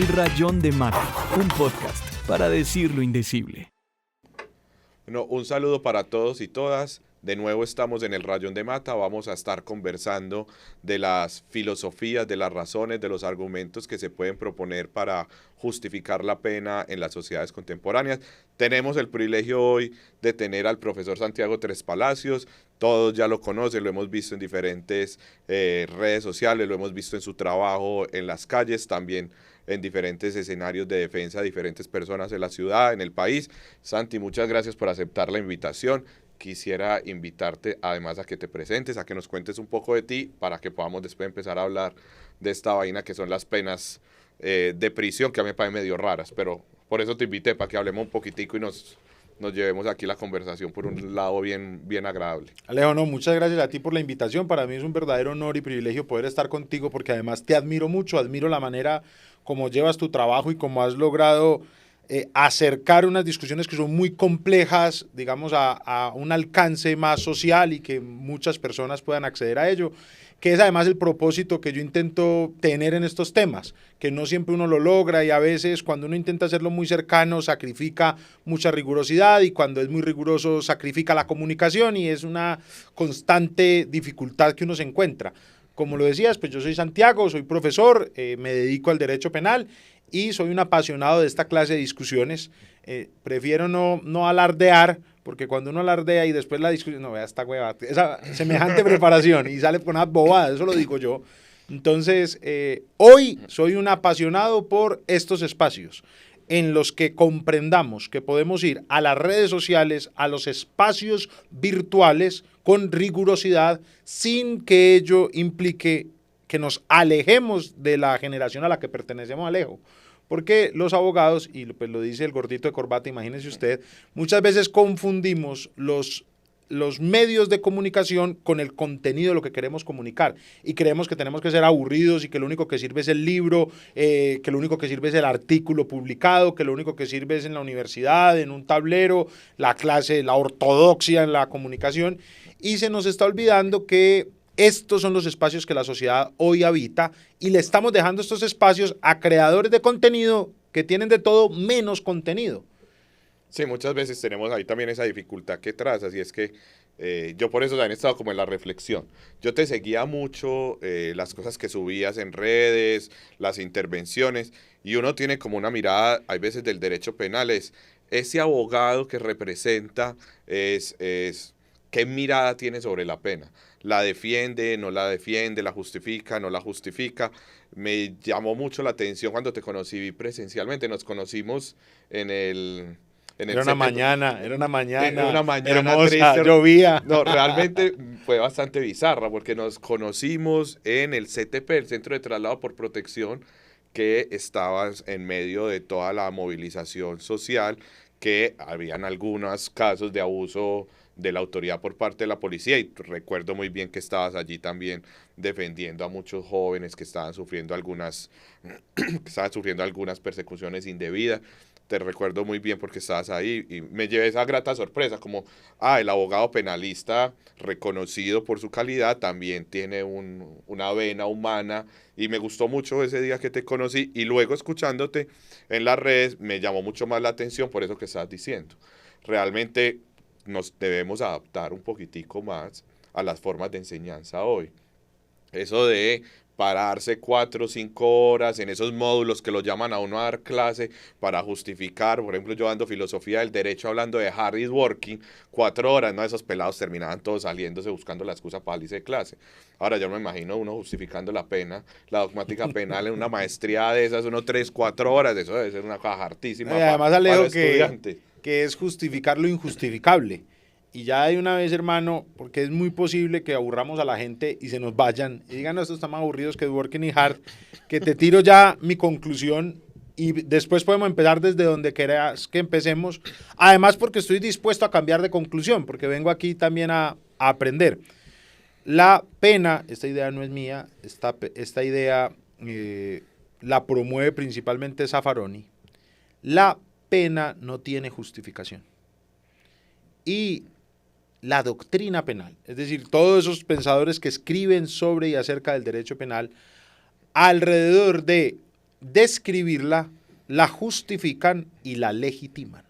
El Rayón de Mata, un podcast para decir lo indecible. Bueno, un saludo para todos y todas. De nuevo estamos en el Rayón de Mata. Vamos a estar conversando de las filosofías, de las razones, de los argumentos que se pueden proponer para justificar la pena en las sociedades contemporáneas. Tenemos el privilegio hoy de tener al profesor Santiago Tres Palacios. Todos ya lo conocen, lo hemos visto en diferentes redes sociales, lo hemos visto en su trabajo en las calles, también en diferentes escenarios de defensa de diferentes personas en la ciudad, en el país. Santi, muchas gracias por aceptar la invitación. Quisiera invitarte además a que te presentes, a que nos cuentes un poco de ti, para que podamos después empezar a hablar de esta vaina que son las penas de prisión, que a mí me parecen medio raras, pero por eso te invité, para que hablemos un poquitico y nos llevemos aquí la conversación por un lado bien agradable. Alejo, no, muchas gracias a ti por la invitación. Para mí es un verdadero honor y privilegio poder estar contigo, porque además te admiro mucho, admiro la manera como llevas tu trabajo y cómo has logrado acercar unas discusiones que son muy complejas, digamos, a un alcance más social y que muchas personas puedan acceder a ello, que es además el propósito que yo intento tener en estos temas, que no siempre uno lo logra y a veces cuando uno intenta hacerlo muy cercano sacrifica mucha rigurosidad y cuando es muy riguroso sacrifica la comunicación y es una constante dificultad que uno se encuentra. Como lo decías, pues yo soy Santiago, soy profesor, me dedico al derecho penal y soy un apasionado de esta clase de discusiones. Prefiero no alardear, porque cuando uno alardea y después la discusión, no, vea esta hueva, esa semejante preparación y sale con unas bobadas, eso lo digo yo. Entonces, hoy soy un apasionado por estos espacios en los que comprendamos que podemos ir a las redes sociales, a los espacios virtuales con rigurosidad, sin que ello implique que nos alejemos de la generación a la que pertenecemos, Alejo. Porque los abogados, y pues lo dice el gordito de corbata, imagínese usted, muchas veces confundimos los medios de comunicación con el contenido de lo que queremos comunicar y creemos que tenemos que ser aburridos y que lo único que sirve es el libro, que lo único que sirve es el artículo publicado, que lo único que sirve es en la universidad, en un tablero, la clase, la ortodoxia en la comunicación, y se nos está olvidando que estos son los espacios que la sociedad hoy habita y le estamos dejando estos espacios a creadores de contenido que tienen de todo menos contenido. Sí, muchas veces tenemos ahí también esa dificultad que trazas, y es que yo por eso también he estado como en la reflexión. Yo te seguía mucho las cosas que subías en redes, las intervenciones, y uno tiene como una mirada, hay veces del derecho penal, es ese abogado que representa, qué mirada tiene sobre la pena. La defiende, no la defiende, la justifica, no la justifica. Me llamó mucho la atención cuando te conocí presencialmente. Nos conocimos en el... Era una mañana hermosa, triste, llovía. No, realmente fue bastante bizarra porque nos conocimos en el CTP, el Centro de Traslado por Protección, que estaba en medio de toda la movilización social, que habían algunos casos de abuso de la autoridad por parte de la policía, y recuerdo muy bien que estabas allí también defendiendo a muchos jóvenes que estaban sufriendo algunas persecuciones indebidas. Te recuerdo muy bien porque estabas ahí y me llevé esa grata sorpresa, como, el abogado penalista reconocido por su calidad también tiene una vena humana, y me gustó mucho ese día que te conocí, y luego escuchándote en las redes me llamó mucho más la atención por eso que estás diciendo. Realmente nos debemos adaptar un poquitico más a las formas de enseñanza hoy. Eso de pararse 4 o 5 horas en esos módulos que lo llaman a uno a dar clase para justificar, por ejemplo, yo dando filosofía del derecho hablando de hard is working, 4 horas, ¿no? Esos pelados terminaban todos saliéndose buscando la excusa para salirse de clase. Ahora yo me imagino uno justificando la pena, la dogmática penal en una maestría de esas, 3, 4 horas, eso debe ser una caja hartísima además, para Alejo, estudiante. Que es justificar lo injustificable. Y ya de una vez, hermano, porque es muy posible que aburramos a la gente y se nos vayan y digan, no, estos están más aburridos que Working y Hard, que te tiro ya mi conclusión y después podemos empezar desde donde quieras que empecemos. Además, porque estoy dispuesto a cambiar de conclusión, porque vengo aquí también a aprender. La pena, esta idea no es mía, esta idea la promueve principalmente Zaffaroni. La pena no tiene justificación. Y la doctrina penal, es decir, todos esos pensadores que escriben sobre y acerca del derecho penal, alrededor de describirla, la justifican y la legitiman.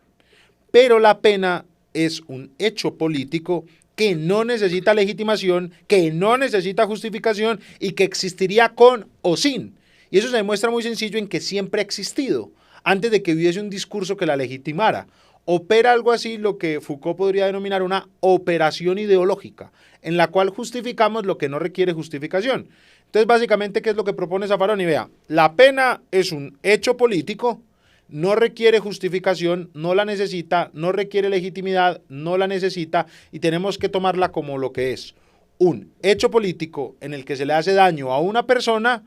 Pero la pena es un hecho político que no necesita legitimación, que no necesita justificación y que existiría con o sin. Y eso se demuestra muy sencillo en que siempre ha existido, antes de que hubiese un discurso que la legitimara. Opera algo así lo que Foucault podría denominar una operación ideológica, en la cual justificamos lo que no requiere justificación. Entonces, básicamente, ¿qué es lo que propone Zaffaroni? Vea, la pena es un hecho político, no requiere justificación, no la necesita, no requiere legitimidad, no la necesita, y tenemos que tomarla como lo que es, un hecho político en el que se le hace daño a una persona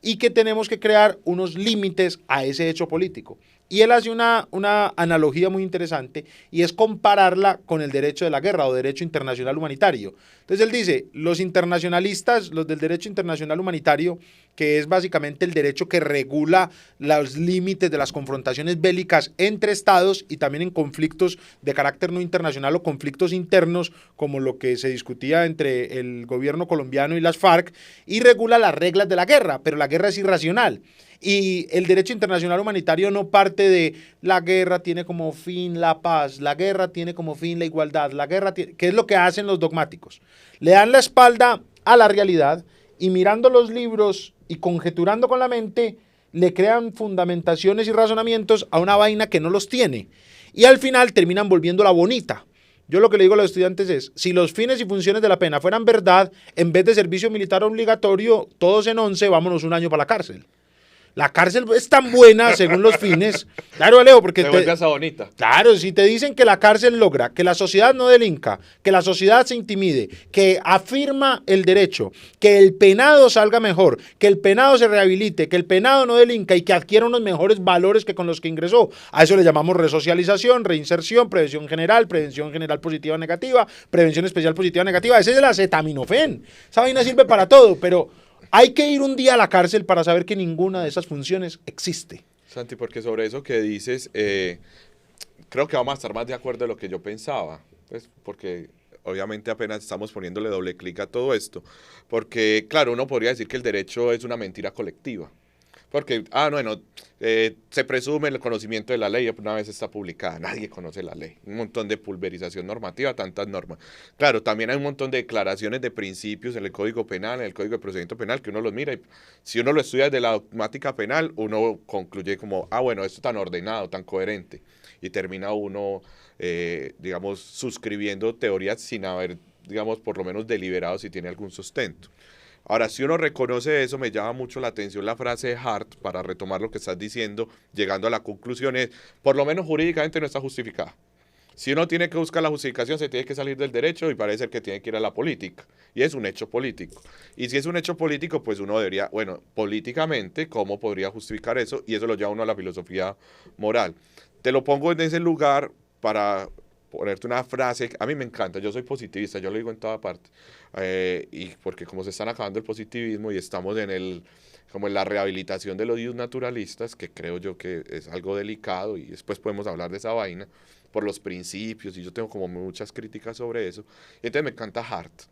y que tenemos que crear unos límites a ese hecho político. Y él hace una analogía muy interesante y es compararla con el derecho de la guerra o derecho internacional humanitario. Entonces él dice, los internacionalistas, los del derecho internacional humanitario, que es básicamente el derecho que regula los límites de las confrontaciones bélicas entre estados y también en conflictos de carácter no internacional o conflictos internos, como lo que se discutía entre el gobierno colombiano y las FARC, y regula las reglas de la guerra, pero la guerra es irracional. Y el derecho internacional humanitario no parte de la guerra tiene como fin la paz, la guerra tiene como fin la igualdad, la guerra tiene, que es lo que hacen los dogmáticos. Le dan la espalda a la realidad y mirando los libros y conjeturando con la mente, le crean fundamentaciones y razonamientos a una vaina que no los tiene. Y al final terminan volviéndola bonita. Yo lo que le digo a los estudiantes es, si los fines y funciones de la pena fueran verdad, en vez de servicio militar obligatorio, todos en 11, vámonos un año para la cárcel. La cárcel es tan buena según los fines. Claro, Alejo, porque te vuelve esa bonita. Claro, si te dicen que la cárcel logra que la sociedad no delinca, que la sociedad se intimide, que afirma el derecho, que el penado salga mejor, que el penado se rehabilite, que el penado no delinca y que adquiera unos mejores valores que con los que ingresó. A eso le llamamos resocialización, reinserción, prevención general positiva o negativa, prevención especial positiva o negativa. Ese es el acetaminofén. Esa vaina sirve para todo, pero hay que ir un día a la cárcel para saber que ninguna de esas funciones existe. Santi, porque sobre eso que dices, creo que vamos a estar más de acuerdo de lo que yo pensaba, pues, porque obviamente apenas estamos poniéndole doble clic a todo esto, porque claro, uno podría decir que el derecho es una mentira colectiva. Porque, bueno, se presume el conocimiento de la ley, una vez está publicada, nadie conoce la ley, un montón de pulverización normativa, tantas normas. Claro, también hay un montón de declaraciones de principios en el Código Penal, en el Código de Procedimiento Penal, que uno los mira y si uno lo estudia desde la dogmática penal, uno concluye como, bueno, esto tan ordenado, tan coherente, y termina uno, digamos, suscribiendo teorías sin haber, digamos, por lo menos deliberado si tiene algún sustento. Ahora, si uno reconoce eso, me llama mucho la atención la frase de Hart, para retomar lo que estás diciendo, llegando a la conclusión, es, por lo menos jurídicamente no está justificada. Si uno tiene que buscar la justificación, se tiene que salir del derecho y parece ser que tiene que ir a la política. Y es un hecho político. Y si es un hecho político, pues uno debería, bueno, políticamente, ¿cómo podría justificar eso? Y eso lo lleva uno a la filosofía moral. Te lo pongo en ese lugar para ponerte una frase, a mí me encanta, yo soy positivista, yo lo digo en toda parte, y porque como se están acabando el positivismo y estamos como en la rehabilitación de los dios naturalistas, que creo yo que es algo delicado y después podemos hablar de esa vaina, por los principios, y yo tengo como muchas críticas sobre eso, y entonces me encanta Hart.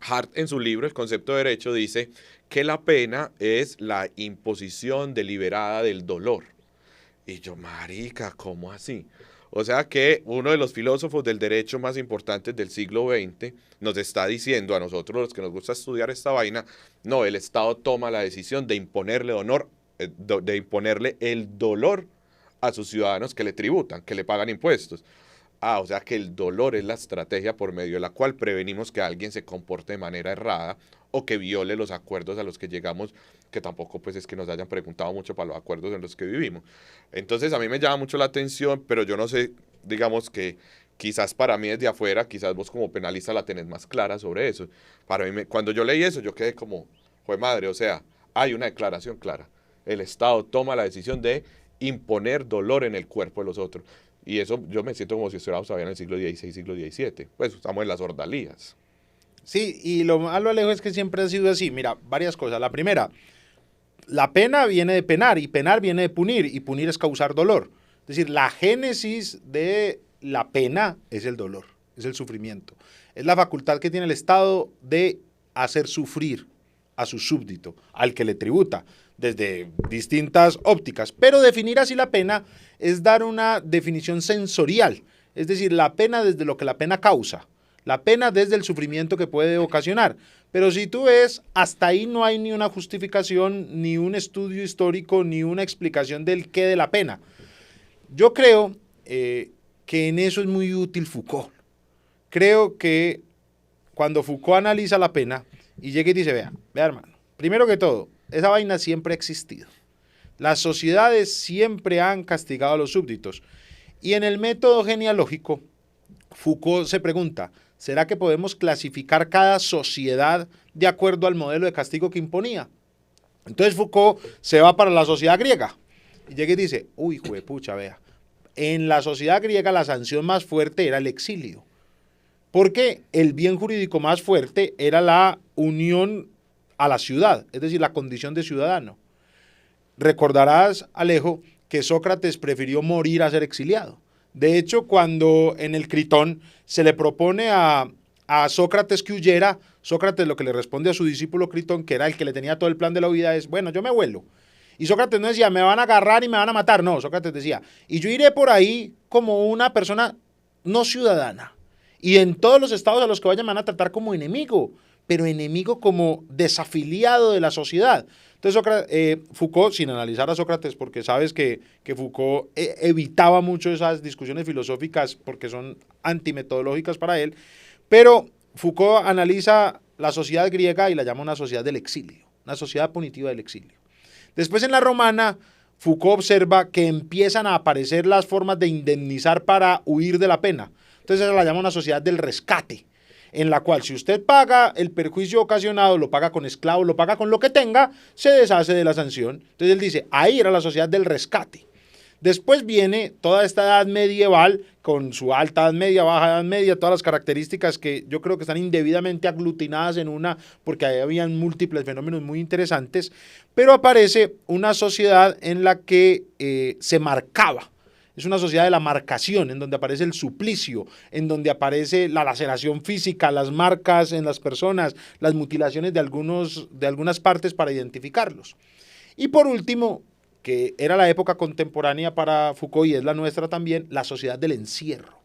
Hart en su libro El concepto de derecho dice que la pena es la imposición deliberada del dolor. Y yo, marica, ¿cómo así? O sea que uno de los filósofos del derecho más importantes del siglo XX nos está diciendo a nosotros, los que nos gusta estudiar esta vaina, no, el Estado toma la decisión de imponerle de imponerle el dolor a sus ciudadanos que le tributan, que le pagan impuestos. O sea que el dolor es la estrategia por medio de la cual prevenimos que alguien se comporte de manera errada o que viole los acuerdos a los que llegamos, que tampoco pues es que nos hayan preguntado mucho para los acuerdos en los que vivimos. Entonces a mí me llama mucho la atención, pero yo no sé, digamos que quizás para mí desde afuera, quizás vos como penalista la tenés más clara sobre eso. Para mí, cuando yo leí eso, yo quedé como, jue madre, o sea, hay una declaración clara. El Estado toma la decisión de imponer dolor en el cuerpo de los otros. Y eso yo me siento como si estuviéramos todavía en el siglo XVI, siglo XVII. Pues estamos en las ordalías. Sí, y lo malo, Alejo, es que siempre ha sido así. Mira, varias cosas. La primera, la pena viene de penar y penar viene de punir y punir es causar dolor. Es decir, la génesis de la pena es el dolor, es el sufrimiento. Es la facultad que tiene el Estado de hacer sufrir a su súbdito, al que le tributa, desde distintas ópticas. Pero definir así la pena es dar una definición sensorial, es decir, la pena desde lo que la pena causa, la pena desde el sufrimiento que puede ocasionar. Pero si tú ves, hasta ahí no hay ni una justificación, ni un estudio histórico, ni una explicación del qué de la pena. Yo creo que en eso es muy útil Foucault. Creo que cuando Foucault analiza la pena y llega y dice, vea hermano, primero que todo, esa vaina siempre ha existido. Las sociedades siempre han castigado a los súbditos. Y en el método genealógico, Foucault se pregunta, ¿será que podemos clasificar cada sociedad de acuerdo al modelo de castigo que imponía? Entonces Foucault se va para la sociedad griega y llega y dice, uy, juepucha, vea, en la sociedad griega la sanción más fuerte era el exilio, porque el bien jurídico más fuerte era la unión a la ciudad, es decir, la condición de ciudadano. Recordarás, Alejo, que Sócrates prefirió morir a ser exiliado. De hecho, cuando en el Critón se le propone a Sócrates que huyera, Sócrates lo que le responde a su discípulo Critón, que era el que le tenía todo el plan de la vida, es, bueno, yo me vuelo. Y Sócrates no decía, me van a agarrar y me van a matar. No, Sócrates decía, y yo iré por ahí como una persona no ciudadana. Y en todos los estados a los que vayan me van a tratar como enemigo, pero enemigo como desafiliado de la sociedad. Entonces Foucault, sin analizar a Sócrates, porque sabes que Foucault evitaba mucho esas discusiones filosóficas porque son antimetodológicas para él, pero Foucault analiza la sociedad griega y la llama una sociedad del exilio, una sociedad punitiva del exilio. Después en la romana, Foucault observa que empiezan a aparecer las formas de indemnizar para huir de la pena. Entonces la llama una sociedad del rescate, en la cual si usted paga el perjuicio ocasionado, lo paga con esclavos, lo paga con lo que tenga, se deshace de la sanción. Entonces él dice, ahí era la sociedad del rescate. Después viene toda esta edad medieval, con su alta edad media, baja edad media, todas las características que yo creo que están indebidamente aglutinadas en una, porque ahí habían múltiples fenómenos muy interesantes, pero aparece una sociedad en la que se marcaba. Es una sociedad de la marcación, en donde aparece el suplicio, en donde aparece la laceración física, las marcas en las personas, las mutilaciones de algunas partes para identificarlos. Y por último, que era la época contemporánea para Foucault y es la nuestra también, la sociedad del encierro.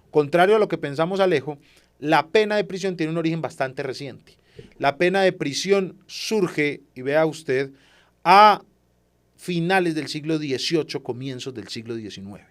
Contrario a lo que pensamos, Alejo, la pena de prisión tiene un origen bastante reciente. La pena de prisión surge, y vea usted, a finales del siglo XVIII, comienzos del siglo XIX.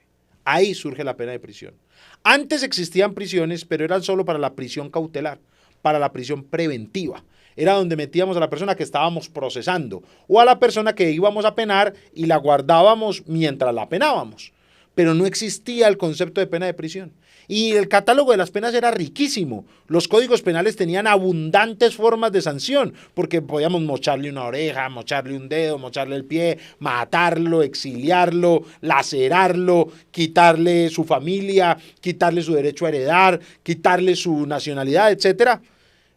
Ahí surge la pena de prisión. Antes existían prisiones, pero eran solo para la prisión cautelar, para la prisión preventiva. Era donde metíamos a la persona que estábamos procesando o a la persona que íbamos a penar y la guardábamos mientras la penábamos. Pero no existía el concepto de pena de prisión. Y el catálogo de las penas era riquísimo. Los códigos penales tenían abundantes formas de sanción, porque podíamos mocharle una oreja, mocharle un dedo, mocharle el pie, matarlo, exiliarlo, lacerarlo, quitarle su familia, quitarle su derecho a heredar, quitarle su nacionalidad, etc.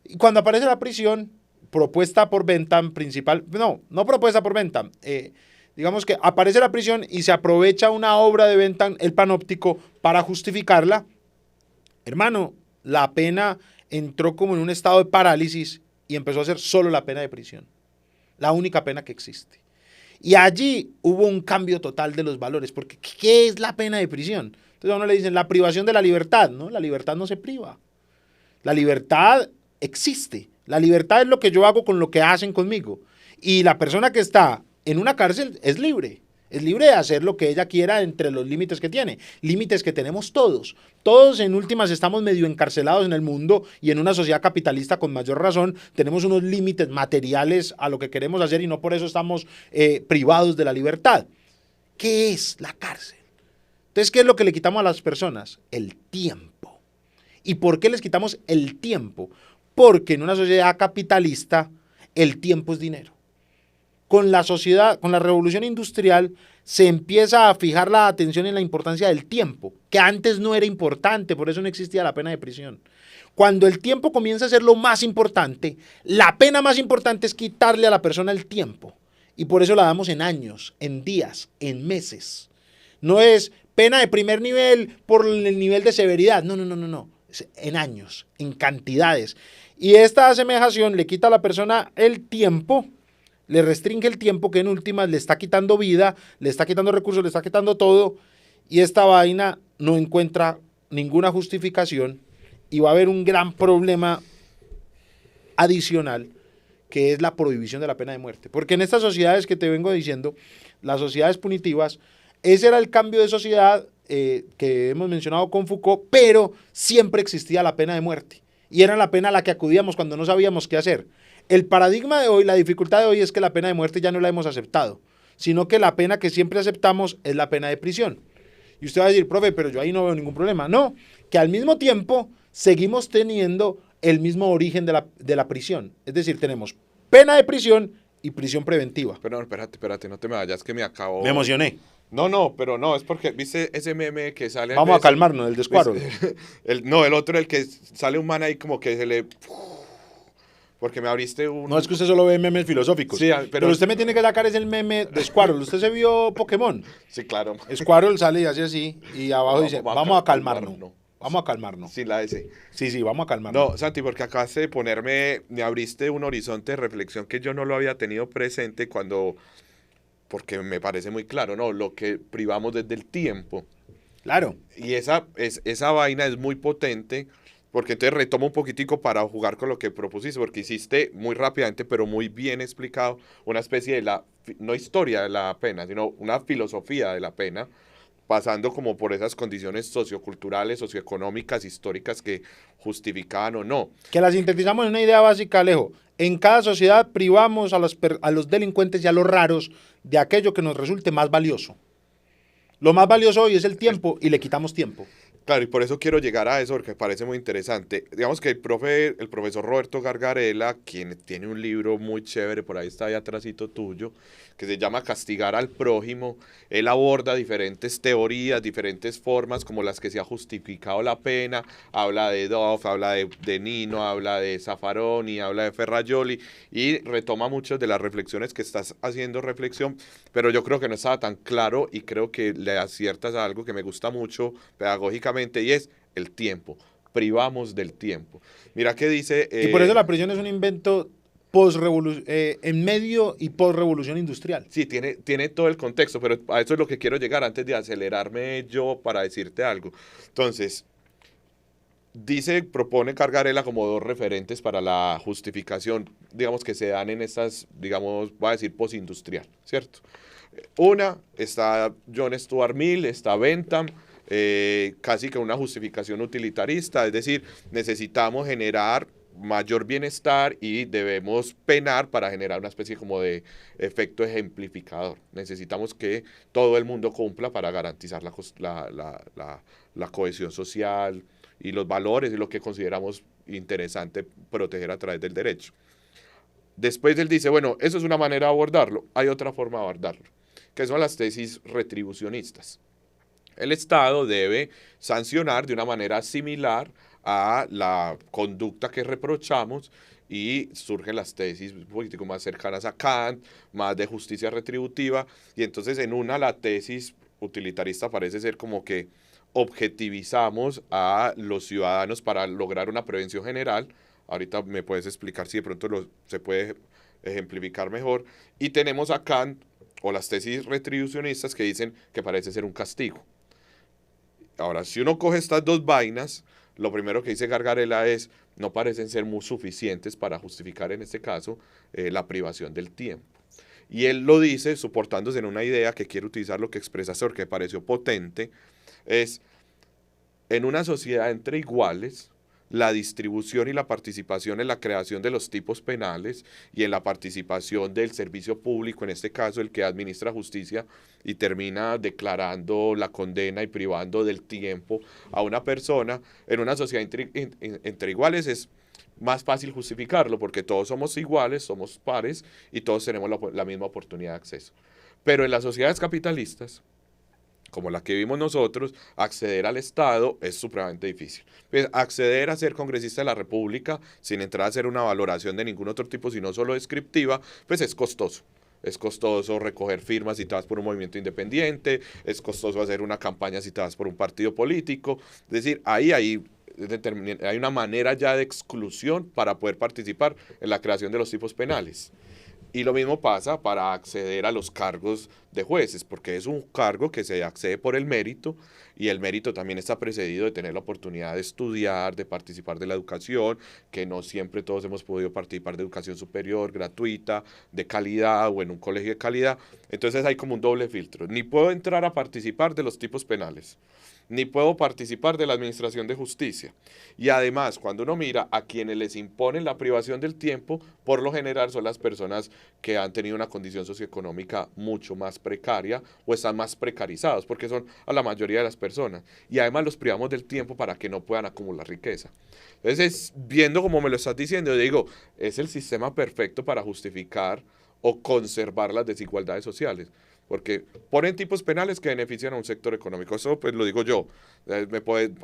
Y cuando aparece la prisión, propuesta por Bentham principal, no propuesta por Bentham, digamos que aparece la prisión y se aprovecha una obra de Bentham, el Panóptico, para justificarla. Hermano, la pena entró como en un estado de parálisis y empezó a ser solo la pena de prisión, la única pena que existe. Y allí hubo un cambio total de los valores, porque ¿qué es la pena de prisión? Entonces a uno le dicen la privación de la libertad, ¿no? La libertad no se priva. La libertad existe. La libertad es lo que yo hago con lo que hacen conmigo. Y la persona que está en una cárcel es libre de hacer lo que ella quiera entre los límites que tiene, límites que tenemos todos. Todos en últimas estamos medio encarcelados en el mundo y en una sociedad capitalista con mayor razón tenemos unos límites materiales a lo que queremos hacer y no por eso estamos privados de la libertad. ¿Qué es la cárcel? Entonces, ¿qué es lo que le quitamos a las personas? El tiempo. ¿Y por qué les quitamos el tiempo? Porque en una sociedad capitalista el tiempo es dinero. Con la sociedad, con la revolución industrial, se empieza a fijar la atención en la importancia del tiempo, que antes no era importante, por eso no existía la pena de prisión. Cuando el tiempo comienza a ser lo más importante, la pena más importante es quitarle a la persona el tiempo. Y por eso la damos en años, en días, en meses. No es pena de primer nivel por el nivel de severidad, no. en años, en cantidades. Y esta asemejación le quita a la persona el tiempo, le restringe el tiempo, que en últimas le está quitando vida, le está quitando recursos, le está quitando todo, y esta vaina no encuentra ninguna justificación y va a haber un gran problema adicional, que es la prohibición de la pena de muerte. Porque en estas sociedades que te vengo diciendo, las sociedades punitivas, ese era el cambio de sociedad que hemos mencionado con Foucault, pero siempre existía la pena de muerte. Y era la pena a la que acudíamos cuando no sabíamos qué hacer. El paradigma de hoy, la dificultad de hoy es que la pena de muerte ya no la hemos aceptado, sino que la pena que siempre aceptamos es la pena de prisión. Y usted va a decir, profe, pero yo ahí no veo ningún problema. No, que al mismo tiempo seguimos teniendo el mismo origen de la prisión. Es decir, tenemos pena de prisión y prisión preventiva. Pero no, espérate, no te me vayas, que me acabo... Me emocioné. No, pero no, es porque, ¿viste ese meme que sale? Vamos a calmarnos, el descuadro. El otro, el que sale un man ahí como que se le... Porque me abriste un... No, es que usted solo ve memes filosóficos. Sí, pero usted me tiene que sacar ese meme de Squirrel. ¿Usted se vio Pokémon? Sí, claro. Squirrel sale y hace así, y abajo dice, vamos a calmarnos. No. Vamos a calmarnos. Sin la S. Sí, vamos a calmarnos. No, Santi, porque acabaste de ponerme, me abriste un horizonte de reflexión que yo no lo había tenido presente porque me parece muy claro, ¿no? Lo que privamos desde el tiempo. Claro. Y esa vaina es muy potente, porque entonces retomo un poquitico para jugar con lo que propusiste, porque hiciste muy rápidamente, pero muy bien explicado, una especie de no historia de la pena, sino una filosofía de la pena, pasando como por esas condiciones socioculturales, socioeconómicas, históricas que justificaban o no. Que la sintetizamos en una idea básica, Alejo. En cada sociedad privamos a los delincuentes y a los raros de aquello que nos resulte más valioso. Lo más valioso hoy es el tiempo y le quitamos tiempo. Claro, y por eso quiero llegar a eso, porque me parece muy interesante. Digamos que el profesor Roberto Gargarella, quien tiene un libro muy chévere, por ahí está ahí atrásito tuyo, que se llama Castigar al prójimo, él aborda diferentes teorías, diferentes formas como las que se ha justificado la pena, habla de Duff, habla de Nino, habla de Zaffaroni, habla de Ferrajoli, y retoma muchas de las reflexiones que estás haciendo reflexión, pero yo creo que no estaba tan claro y creo que le aciertas a algo que me gusta mucho pedagógicamente, y es el tiempo. Privamos del tiempo. Mira qué dice... y por eso la prisión es un invento en medio y post-revolución industrial. Sí, tiene todo el contexto, pero a eso es lo que quiero llegar antes de acelerarme yo para decirte algo. Entonces, propone Gargarella como dos referentes para la justificación, digamos, que se dan en estas, digamos, voy a decir, postindustrial, ¿cierto? Una, está John Stuart Mill, está Bentham, casi que una justificación utilitarista, es decir, necesitamos generar mayor bienestar y debemos penar para generar una especie como de efecto ejemplificador. Necesitamos que todo el mundo cumpla para garantizar la cohesión social y los valores y lo que consideramos interesante proteger a través del derecho. Después él dice, bueno, eso es una manera de abordarlo, hay otra forma de abordarlo, que son las tesis retribucionistas. El Estado debe sancionar de una manera similar a la conducta que reprochamos, y surgen las tesis un poquitico más cercanas a Kant, más de justicia retributiva, y entonces en la tesis utilitarista parece ser como que objetivizamos a los ciudadanos para lograr una prevención general. Ahorita me puedes explicar si de pronto se puede ejemplificar mejor, y tenemos a Kant o las tesis retribucionistas que dicen que parece ser un castigo. Ahora, si uno coge estas dos vainas, lo primero que dice Gargarella es, no parecen ser muy suficientes para justificar en este caso la privación del tiempo. Y él lo dice soportándose en una idea que quiere utilizar lo que expresaste porque me pareció potente, es en una sociedad entre iguales, la distribución y la participación en la creación de los tipos penales y en la participación del servicio público, en este caso el que administra justicia y termina declarando la condena y privando del tiempo a una persona, en una sociedad entre iguales es más fácil justificarlo porque todos somos iguales, somos pares y todos tenemos la misma oportunidad de acceso. Pero en las sociedades capitalistas, como la que vivimos nosotros, acceder al Estado es supremamente difícil. Pues acceder a ser congresista de la República sin entrar a hacer una valoración de ningún otro tipo, sino solo descriptiva, pues es costoso. Es costoso recoger firmas si te vas por un movimiento independiente, es costoso hacer una campaña si te vas por un partido político. Es decir, ahí hay hay una manera ya de exclusión para poder participar en la creación de los tipos penales. Y lo mismo pasa para acceder a los cargos de jueces, porque es un cargo que se accede por el mérito, y el mérito también está precedido de tener la oportunidad de estudiar, de participar de la educación, que no siempre todos hemos podido participar de educación superior, gratuita, de calidad o en un colegio de calidad. Entonces hay como un doble filtro. Ni puedo entrar a participar de los tipos penales, ni puedo participar de la administración de justicia. Y además, cuando uno mira a quienes les imponen la privación del tiempo, por lo general son las personas que han tenido una condición socioeconómica mucho más precaria o están más precarizados, porque son a la mayoría de las personas. Y además los privamos del tiempo para que no puedan acumular riqueza. Entonces, viendo como me lo estás diciendo, yo digo, es el sistema perfecto para justificar o conservar las desigualdades sociales. Porque ponen tipos penales que benefician a un sector económico. Eso pues lo digo yo.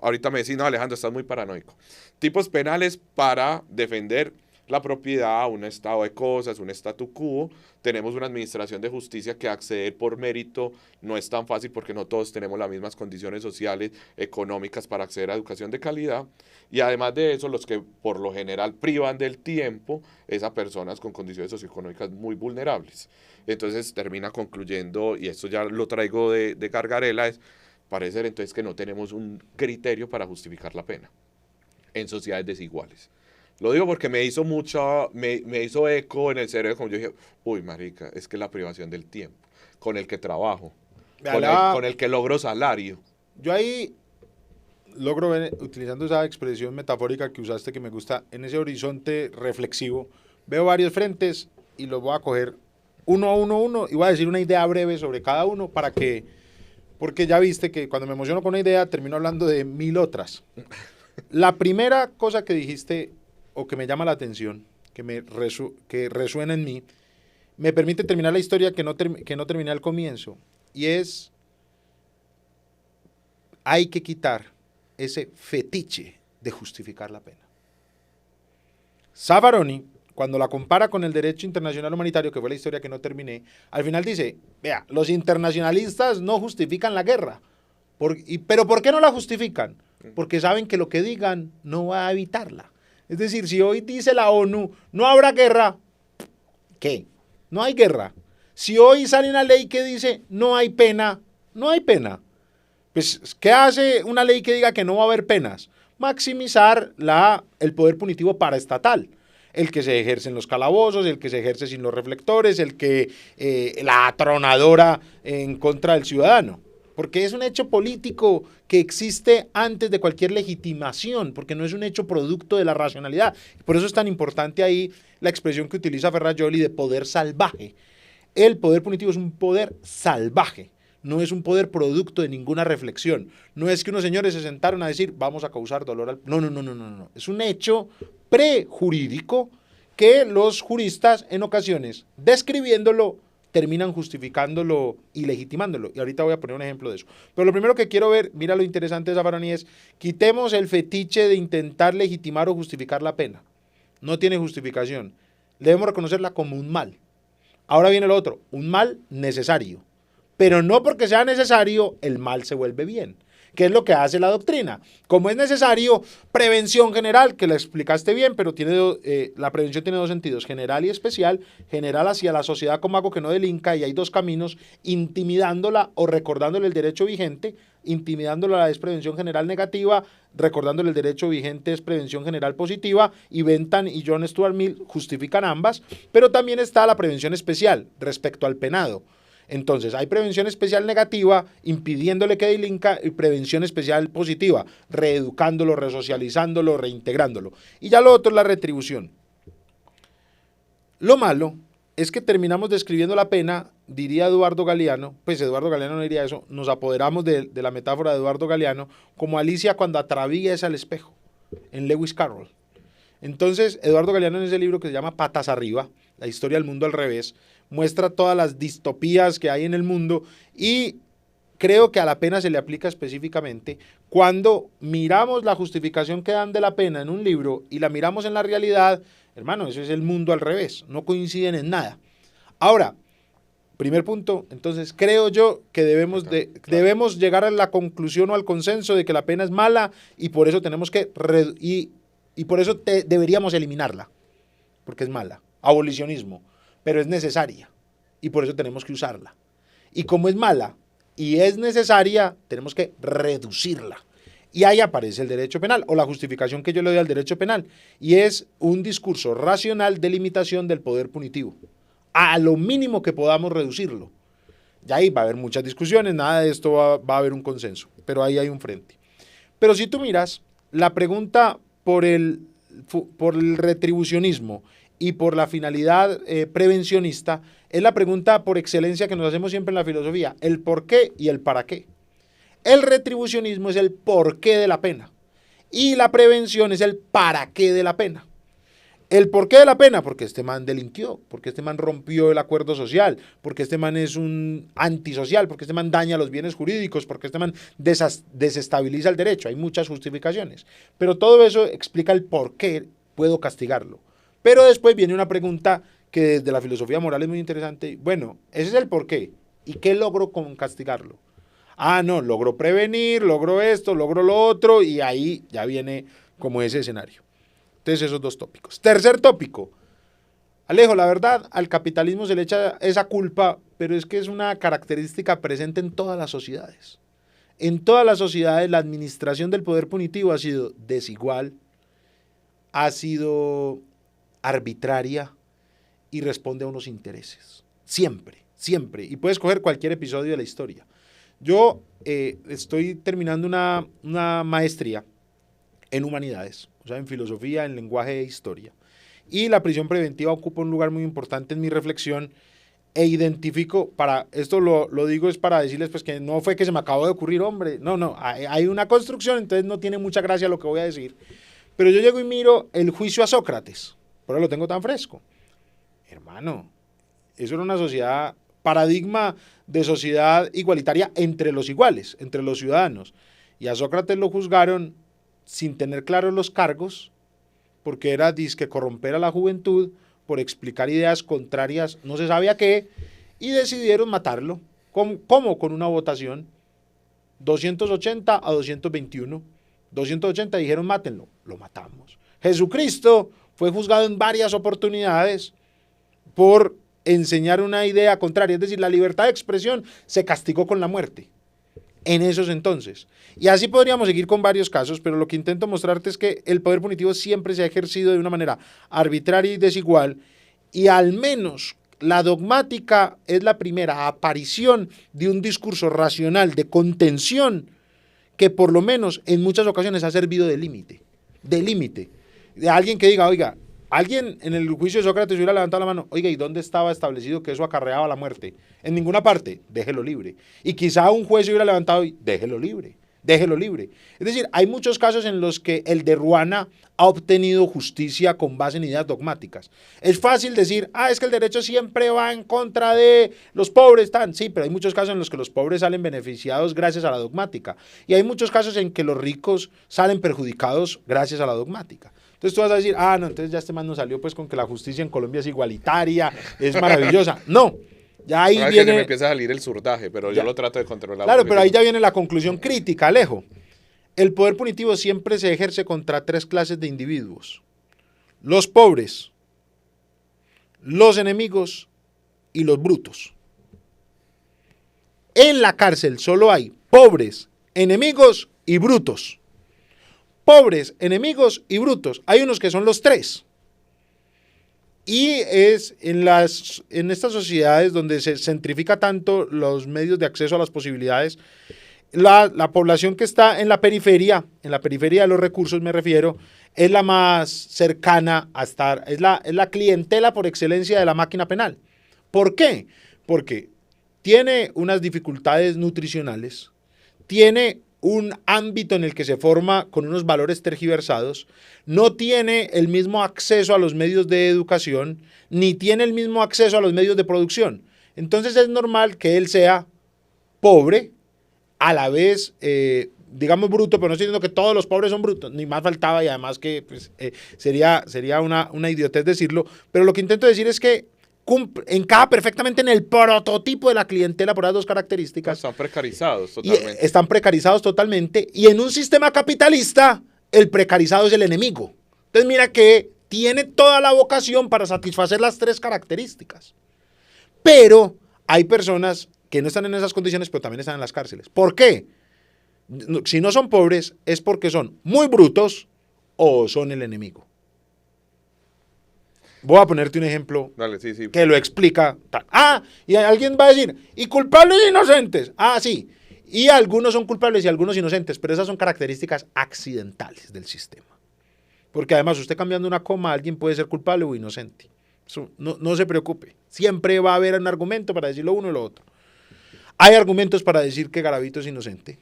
Ahorita me decís, no, Alejandro, estás muy paranoico. Tipos penales para defender la propiedad, un estado de cosas, un statu quo. Tenemos una administración de justicia que acceder por mérito no es tan fácil porque no todos tenemos las mismas condiciones sociales, económicas para acceder a educación de calidad. Y además de eso, los que por lo general privan del tiempo es a personas con condiciones socioeconómicas muy vulnerables. Entonces termina concluyendo, y esto ya lo traigo de Gargarella, es parecer entonces que no tenemos un criterio para justificar la pena en sociedades desiguales. Lo digo porque me hizo eco en el cerebro, como yo dije, uy, marica, es que la privación del tiempo, con el que trabajo, con el que logro salario. Yo ahí logro ver, utilizando esa expresión metafórica que usaste que me gusta, en ese horizonte reflexivo, veo varios frentes y los voy a coger uno a uno y voy a decir una idea breve sobre cada uno porque ya viste que cuando me emociono con una idea termino hablando de 1000 otras. La primera cosa que dijiste o que me llama la atención, que resuena en mí, me permite terminar la historia que no terminé al comienzo, y es, hay que quitar ese fetiche de justificar la pena. Zaffaroni, cuando la compara con el derecho internacional humanitario, que fue la historia que no terminé, al final dice, vea, los internacionalistas no justifican la guerra, pero ¿por qué no la justifican? Porque saben que lo que digan no va a evitarla. Es decir, si hoy dice la ONU, no habrá guerra, ¿qué? No hay guerra. Si hoy sale una ley que dice, no hay pena, no hay pena. Pues, ¿qué hace una ley que diga que no va a haber penas? Maximizar el poder punitivo paraestatal. El que se ejerce en los calabozos, el que se ejerce sin los reflectores, la atronadora en contra del ciudadano. Porque es un hecho político que existe antes de cualquier legitimación, porque no es un hecho producto de la racionalidad. Por eso es tan importante ahí la expresión que utiliza Ferrajoli de poder salvaje. El poder punitivo es un poder salvaje, no es un poder producto de ninguna reflexión. No es que unos señores se sentaron a decir, vamos a causar dolor al... No. Es un hecho prejurídico que los juristas en ocasiones, describiéndolo, terminan justificándolo y legitimándolo. Y ahorita voy a poner un ejemplo de eso. Pero lo primero que quiero ver, mira lo interesante de Zaffaroni, es quitemos el fetiche de intentar legitimar o justificar la pena. No tiene justificación. Debemos reconocerla como un mal. Ahora viene lo otro, un mal necesario. Pero no porque sea necesario, el mal se vuelve bien. ¿Qué es lo que hace la doctrina? Como es necesario, prevención general, que la explicaste bien, pero la prevención tiene dos sentidos, general y especial. General hacia la sociedad como algo que no delinca, y hay dos caminos, intimidándola o recordándole el derecho vigente. Intimidándola es prevención general negativa, recordándole el derecho vigente es prevención general positiva, y Bentham y John Stuart Mill justifican ambas, pero también está la prevención especial respecto al penado. Entonces, hay prevención especial negativa, impidiéndole que delinca, y prevención especial positiva, reeducándolo, resocializándolo, reintegrándolo. Y ya lo otro es la retribución. Lo malo es que terminamos describiendo la pena, diría Eduardo Galeano, pues Eduardo Galeano no diría eso, nos apoderamos de la metáfora de Eduardo Galeano, como Alicia cuando atraviesa el espejo, en Lewis Carroll. Entonces, Eduardo Galeano, en ese libro que se llama Patas Arriba, la historia del mundo al revés, muestra todas las distopías que hay en el mundo, y creo que a la pena se le aplica específicamente cuando miramos la justificación que dan de la pena en un libro y la miramos en la realidad. Hermano, eso es el mundo al revés, no coinciden en nada. Ahora, Primer punto, entonces creo yo que debemos llegar a la conclusión o al consenso de que la pena es mala y por eso tenemos que y por eso deberíamos eliminarla, porque es mala. Abolicionismo, pero es necesaria y por eso tenemos que usarla. Y como es mala y es necesaria, tenemos que reducirla. Y ahí aparece el derecho penal o la justificación que yo le doy al derecho penal y es un discurso racional de limitación del poder punitivo. A lo mínimo que podamos reducirlo. Y ahí va a haber muchas discusiones, nada de esto va a haber un consenso, pero ahí hay un frente. Pero si tú miras, la pregunta por el retribucionismo y por la finalidad prevencionista es la pregunta por excelencia que nos hacemos siempre en la filosofía, el por qué y el para qué. El retribucionismo es el por qué de la pena y la prevención es el para qué de la pena. ¿El porqué de la pena? Porque este man delinquió, porque este man rompió el acuerdo social, porque este man es un antisocial, porque este man daña los bienes jurídicos, porque este man desestabiliza el derecho. Hay muchas justificaciones. Pero todo eso explica el por qué puedo castigarlo. Pero después viene una pregunta que desde la filosofía moral es muy interesante. Bueno, ese es el por qué. ¿Y qué logro con castigarlo? Ah, no, logro prevenir, logro esto, logro lo otro, y ahí ya viene como ese escenario. Entonces, esos dos tópicos. Tercer tópico. Alejo, la verdad, al capitalismo se le echa esa culpa, pero es que es una característica presente en todas las sociedades. En todas las sociedades, la administración del poder punitivo ha sido desigual, ha sido arbitraria y responde a unos intereses. Siempre, siempre. Y puedes coger cualquier episodio de la historia. Yo estoy terminando una maestría en humanidades, o sea, en filosofía, en lenguaje e historia. Y la prisión preventiva ocupa un lugar muy importante en mi reflexión e identifico, esto lo digo es para decirles pues que no fue que se me acabó de ocurrir, hombre, no, hay una construcción, entonces no tiene mucha gracia lo que voy a decir. Pero yo llego y miro el juicio a Sócrates, por eso lo tengo tan fresco. Hermano, eso era una sociedad, paradigma de sociedad igualitaria entre los iguales, entre los ciudadanos. Y a Sócrates lo juzgaron sin tener claros los cargos, porque era disque corromper a la juventud por explicar ideas contrarias, no se sabe a qué, y decidieron matarlo. ¿Cómo? Con una votación, 280 a 221. 280 dijeron mátenlo, lo matamos. Jesucristo fue juzgado en varias oportunidades por enseñar una idea contraria, es decir, la libertad de expresión se castigó con la muerte. En esos entonces. Y así podríamos seguir con varios casos, pero lo que intento mostrarte es que el poder punitivo siempre se ha ejercido de una manera arbitraria y desigual, y al menos la dogmática es la primera aparición de un discurso racional de contención que por lo menos en muchas ocasiones ha servido de límite, de alguien que diga, oiga, alguien en el juicio de Sócrates hubiera levantado la mano, oiga, ¿y dónde estaba establecido que eso acarreaba la muerte? En ninguna parte, déjelo libre. Y quizá un juez hubiera levantado y déjelo libre. Es decir, hay muchos casos en los que el de Ruana ha obtenido justicia con base en ideas dogmáticas. Es fácil decir, es que el derecho siempre va en contra de los pobres, sí, pero hay muchos casos en los que los pobres salen beneficiados gracias a la dogmática. Y hay muchos casos en que los ricos salen perjudicados gracias a la dogmática. Entonces tú vas a decir, no, entonces ya este man nos salió pues con que la justicia en Colombia es igualitaria, es maravillosa. No, ya ahí viene... que me empieza a salir el surdaje, pero yo lo trato de controlar. Claro, pero ahí ya viene la conclusión crítica, Alejo. El poder punitivo siempre se ejerce contra tres clases de individuos. Los pobres, los enemigos y los brutos. En la cárcel solo hay pobres, enemigos y brutos. Pobres, enemigos y brutos. Hay unos que son los tres. Y es en estas sociedades donde se centrifica tanto los medios de acceso a las posibilidades, la población que está en la periferia de los recursos me refiero, es la más cercana a estar, es la clientela por excelencia de la máquina penal. ¿Por qué? Porque tiene unas dificultades nutricionales, tiene un ámbito en el que se forma con unos valores tergiversados, no tiene el mismo acceso a los medios de educación, ni tiene el mismo acceso a los medios de producción. Entonces es normal que él sea pobre, a la vez, digamos bruto, pero no estoy diciendo que todos los pobres son brutos, ni más faltaba, y además que pues, sería una idiotez decirlo, pero lo que intento decir es que encaja perfectamente en el prototipo de la clientela por las dos características. Están precarizados Y totalmente. están precarizados totalmente. Y en un sistema capitalista, el precarizado es el enemigo. Entonces mira que tiene toda la vocación para satisfacer las tres características. Pero hay personas que no están en esas condiciones, pero también están en las cárceles. ¿Por qué? Si no son pobres, es porque son muy brutos o son el enemigo. Voy a ponerte un ejemplo Dale, sí, sí. que lo explica. Y alguien va a decir, ¿y culpables e inocentes? Sí. Y algunos son culpables y algunos inocentes, pero esas son características accidentales del sistema. Porque además usted cambiando una coma, alguien puede ser culpable o inocente. Eso, no se preocupe. Siempre va a haber un argumento para decir lo uno y lo otro. Hay argumentos para decir que Garavito es inocente.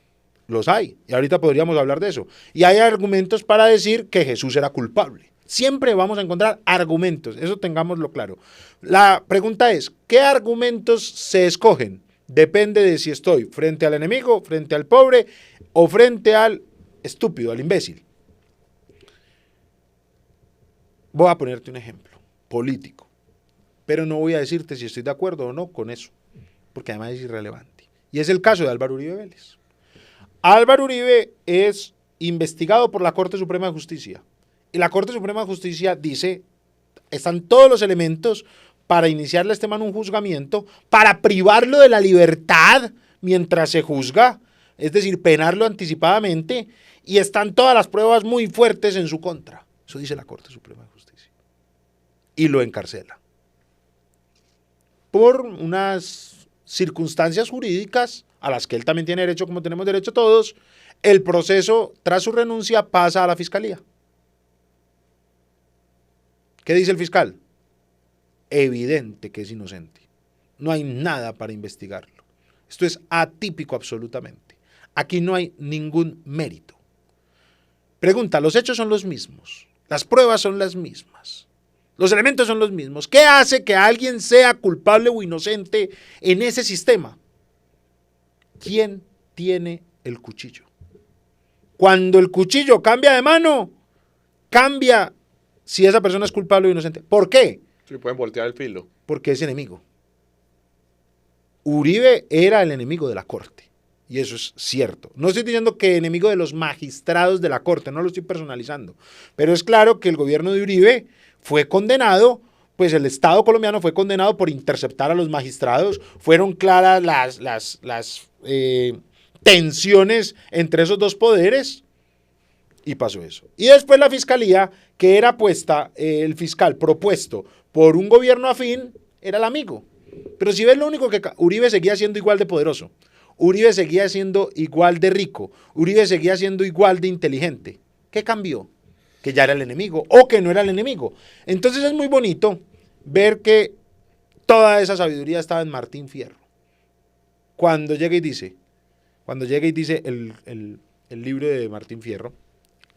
Los hay. Y ahorita podríamos hablar de eso. Y hay argumentos para decir que Jesús era culpable. Siempre vamos a encontrar argumentos. Eso tengámoslo claro. La pregunta es, ¿qué argumentos se escogen? Depende de si estoy frente al enemigo, frente al pobre o frente al estúpido, al imbécil. Voy a ponerte un ejemplo político, pero no voy a decirte si estoy de acuerdo o no con eso, porque además es irrelevante. Y es el caso de Álvaro Uribe Vélez. Álvaro Uribe es investigado por la Corte Suprema de Justicia. Y la Corte Suprema de Justicia dice, están todos los elementos para iniciarle a este man un juzgamiento, para privarlo de la libertad mientras se juzga, es decir, penarlo anticipadamente, y están todas las pruebas muy fuertes en su contra. Eso dice la Corte Suprema de Justicia. Y lo encarcela. Por unas circunstancias jurídicas a las que él también tiene derecho, como tenemos derecho todos, el proceso, tras su renuncia, pasa a la Fiscalía. ¿Qué dice el fiscal? Evidente que es inocente. No hay nada para investigarlo. Esto es atípico absolutamente. Aquí no hay ningún mérito. Pregunta, los hechos son los mismos. Las pruebas son las mismas. Los elementos son los mismos. ¿Qué hace que alguien sea culpable o inocente en ese sistema? ¿Quién tiene el cuchillo? Cuando el cuchillo cambia de mano, cambia si esa persona es culpable o inocente. ¿Por qué? Sí, pueden voltear el filo. Porque es enemigo. Uribe era el enemigo de la Corte. Y eso es cierto. No estoy diciendo que enemigo de los magistrados de la Corte, no lo estoy personalizando. Pero es claro que el gobierno de Uribe fue condenado, pues el Estado colombiano fue condenado por interceptar a los magistrados. Fueron claras las tensiones entre esos dos poderes y pasó eso. Y después la fiscalía, que era puesta, el fiscal propuesto por un gobierno afín, era el amigo. Pero si ves lo único que Uribe seguía siendo igual de poderoso. Uribe seguía siendo igual de rico, Uribe seguía siendo igual de inteligente. ¿Qué cambió? Que ya era el enemigo o que no era el enemigo. Entonces es muy bonito ver que toda esa sabiduría estaba en Martín Fierro. Cuando llega y dice el libro de Martín Fierro,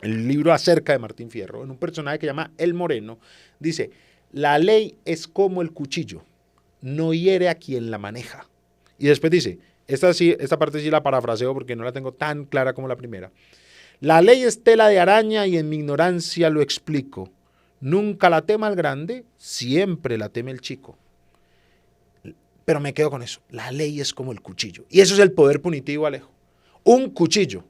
el libro acerca de Martín Fierro, en un personaje que se llama El Moreno, dice, la ley es como el cuchillo, no hiere a quien la maneja. Y después dice, esta parte sí la parafraseo porque no la tengo tan clara como la primera. La ley es tela de araña y en mi ignorancia lo explico. Nunca la tema el grande, siempre la teme el chico. Pero me quedo con eso. La ley es como el cuchillo. Y eso es el poder punitivo, Alejo. Un cuchillo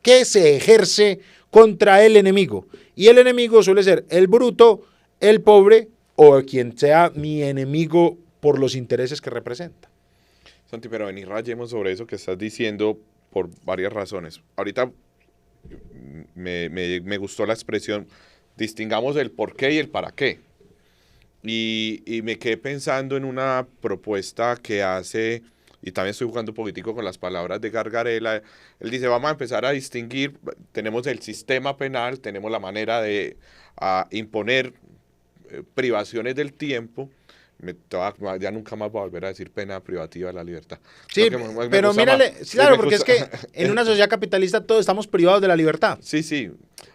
que se ejerce contra el enemigo. Y el enemigo suele ser el bruto, el pobre o quien sea mi enemigo por los intereses que representa. Santi, pero ven y rayemos sobre eso que estás diciendo por varias razones. Ahorita me gustó la expresión, distingamos el por qué y el para qué. Y me quedé pensando en una propuesta que hace, y también estoy jugando un poquitico con las palabras de Gargarella. Él dice, vamos a empezar a distinguir, tenemos el sistema penal, tenemos la manera de imponer privaciones del tiempo. Ya nunca más voy a volver a decir pena privativa de la libertad. Sí, pero mírale, claro, porque es que en una sociedad capitalista todos estamos privados de la libertad. Sí, sí.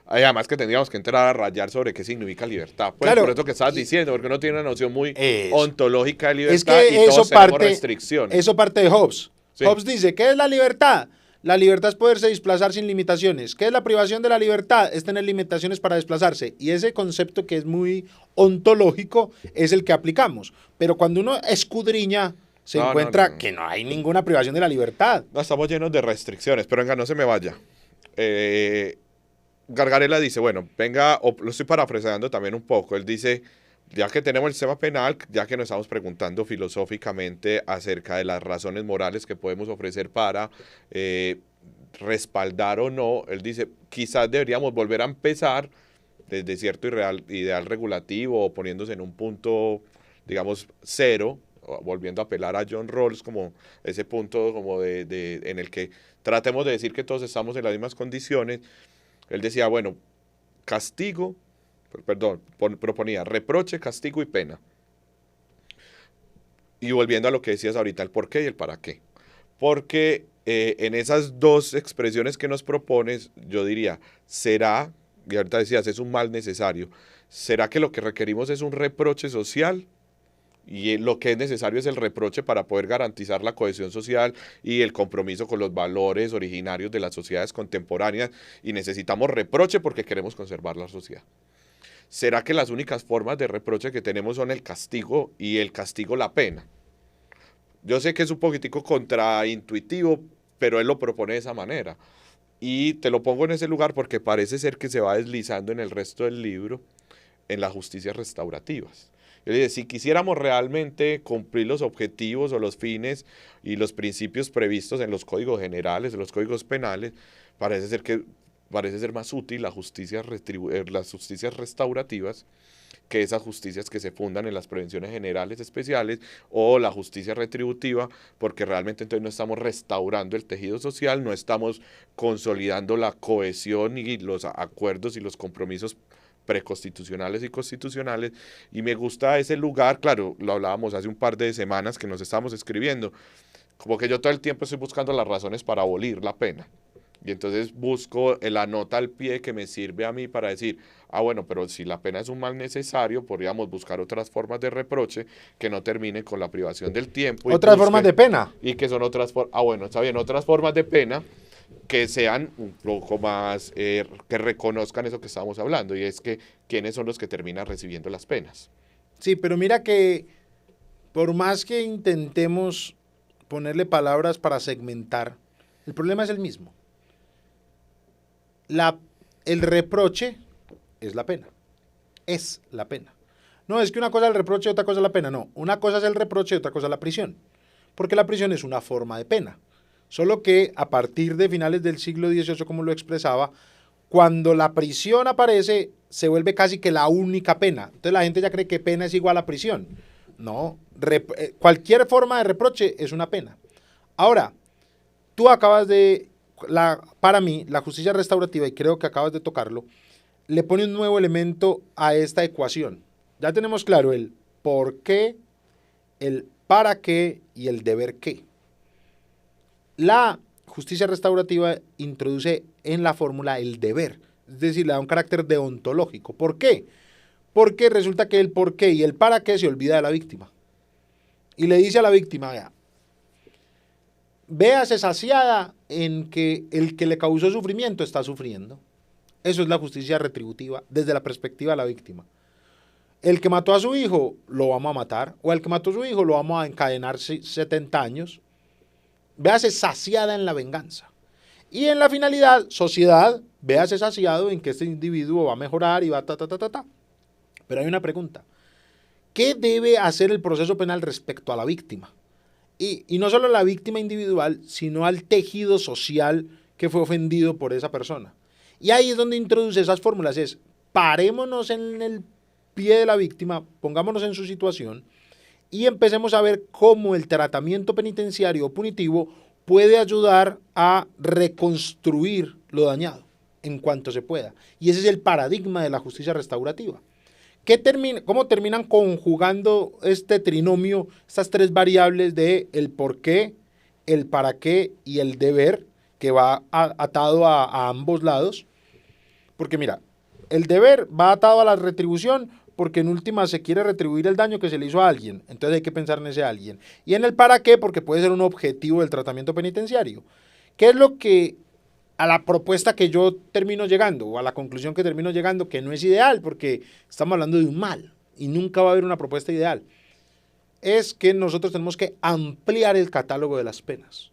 Además que tendríamos que entrar a rayar sobre qué significa libertad. Pues claro, por eso que estabas diciendo, porque uno tiene una noción muy ontológica de libertad es que y todos tenemos restricciones. Eso parte de Hobbes. Sí. Hobbes dice, ¿qué es la libertad? La libertad es poderse desplazar sin limitaciones. ¿Qué es la privación de la libertad? Es tener limitaciones para desplazarse. Y ese concepto que es muy ontológico es el que aplicamos. Pero cuando uno escudriña, se encuentra que no hay ninguna privación de la libertad. No, estamos llenos de restricciones, pero venga, no se me vaya. Gargarella dice, bueno, venga, lo estoy parafraseando también un poco, él dice, ya que tenemos el sistema penal, ya que nos estamos preguntando filosóficamente acerca de las razones morales que podemos ofrecer para respaldar o no, él dice, quizás deberíamos volver a empezar desde cierto ideal regulativo o poniéndose en un punto, digamos, cero, volviendo a apelar a John Rawls como ese punto como en el que tratemos de decir que todos estamos en las mismas condiciones. Él decía, bueno, proponía reproche, castigo y pena. Y volviendo a lo que decías ahorita, el por qué y el para qué. Porque en esas dos expresiones que nos propones, yo diría, ¿será, y ahorita decías, es un mal necesario, ¿será que lo que requerimos es un reproche social? Y lo que es necesario es el reproche para poder garantizar la cohesión social y el compromiso con los valores originarios de las sociedades contemporáneas, y necesitamos reproche porque queremos conservar la sociedad. ¿Será que las únicas formas de reproche que tenemos son el castigo y el castigo la pena? Yo sé que es un poquitico contraintuitivo, pero él lo propone de esa manera. Y te lo pongo en ese lugar porque parece ser que se va deslizando en el resto del libro en las justicias restaurativas. Yo le dije, si quisiéramos realmente cumplir los objetivos o los fines y los principios previstos en los códigos generales, en los códigos penales, parece ser más útil las justicias restaurativas que esas justicias que se fundan en las prevenciones generales especiales o la justicia retributiva, porque realmente entonces no estamos restaurando el tejido social, no estamos consolidando la cohesión y los acuerdos y los compromisos preconstitucionales y constitucionales. Y me gusta ese lugar, claro, lo hablábamos hace un par de semanas que nos estábamos escribiendo, como que yo todo el tiempo estoy buscando las razones para abolir la pena. Y entonces busco la nota al pie que me sirve a mí para decir, bueno, pero si la pena es un mal necesario, podríamos buscar otras formas de reproche que no terminen con la privación del tiempo. ¿Otras formas de pena? Y que son otras formas, bueno, está bien, otras formas de pena que sean un poco más, que reconozcan eso que estábamos hablando, y es que quiénes son los que terminan recibiendo las penas. Sí, pero mira que por más que intentemos ponerle palabras para segmentar, el problema es el mismo. El reproche es la pena. Es la pena. No es que una cosa es el reproche y otra cosa es la pena. No, una cosa es el reproche y otra cosa es la prisión. Porque la prisión es una forma de pena. Solo que a partir de finales del siglo XVIII, como lo expresaba, cuando la prisión aparece, se vuelve casi que la única pena. Entonces la gente ya cree que pena es igual a prisión. No, cualquier forma de reproche es una pena. Ahora, tú acabas de... para mí, la justicia restaurativa, y creo que acabas de tocarlo, le pone un nuevo elemento a esta ecuación. Ya tenemos claro el por qué, el para qué y el deber qué. La justicia restaurativa introduce en la fórmula el deber, es decir, le da un carácter deontológico. ¿Por qué? Porque resulta que el por qué y el para qué se olvida de la víctima. Y le dice a la víctima, véase saciada en que el que le causó sufrimiento está sufriendo. Eso es la justicia retributiva desde la perspectiva de la víctima. El que mató a su hijo lo vamos a matar, o el que mató a su hijo lo vamos a encadenar 70 años. Véase saciada en la venganza. Y en la finalidad, sociedad, véase saciado en que este individuo va a mejorar y va ta. Pero hay una pregunta. ¿Qué debe hacer el proceso penal respecto a la víctima? Y no solo a la víctima individual, sino al tejido social que fue ofendido por esa persona. Y ahí es donde introduce esas fórmulas, es parémonos en el pie de la víctima, pongámonos en su situación y empecemos a ver cómo el tratamiento penitenciario o punitivo puede ayudar a reconstruir lo dañado en cuanto se pueda. Y ese es el paradigma de la justicia restaurativa. ¿Cómo terminan conjugando este trinomio, estas tres variables de el por qué, el para qué y el deber, que va atado a ambos lados? Porque mira, el deber va atado a la retribución porque en última se quiere retribuir el daño que se le hizo a alguien, entonces hay que pensar en ese alguien. Y en el para qué, porque puede ser un objetivo del tratamiento penitenciario. ¿Qué es lo que, a la propuesta que yo termino llegando, o a la conclusión que termino llegando, que no es ideal, porque estamos hablando de un mal, y nunca va a haber una propuesta ideal? Es que nosotros tenemos que ampliar el catálogo de las penas,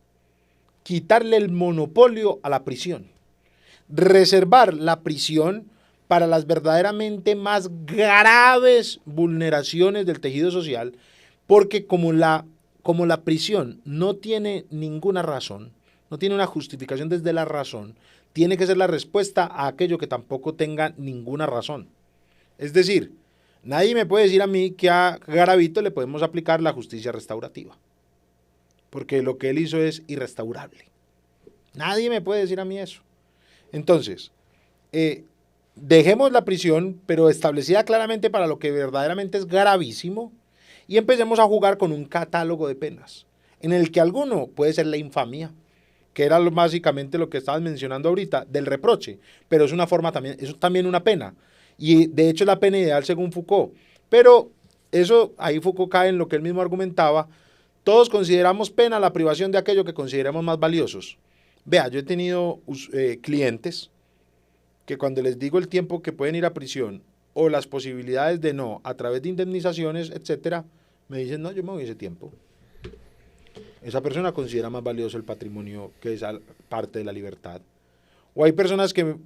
quitarle el monopolio a la prisión, reservar la prisión para las verdaderamente más graves vulneraciones del tejido social, porque como la prisión no tiene ninguna razón, no tiene una justificación desde la razón, tiene que ser la respuesta a aquello que tampoco tenga ninguna razón. Es decir, nadie me puede decir a mí que a Garavito le podemos aplicar la justicia restaurativa, porque lo que él hizo es irrestaurable. Nadie me puede decir a mí eso. Entonces, dejemos la prisión, pero establecida claramente para lo que verdaderamente es gravísimo, y empecemos a jugar con un catálogo de penas, en el que alguno puede ser la infamia, que era básicamente lo que estabas mencionando ahorita, del reproche, pero es una forma también, es también una pena, y de hecho es la pena ideal según Foucault, pero eso, ahí Foucault cae en lo que él mismo argumentaba, todos consideramos pena la privación de aquello que consideramos más valiosos. Vea, yo he tenido clientes que cuando les digo el tiempo que pueden ir a prisión o las posibilidades de no, a través de indemnizaciones, etcétera, me dicen, no, yo me voy ese tiempo. Esa persona considera más valioso el patrimonio que esa parte de la libertad. O hay personas que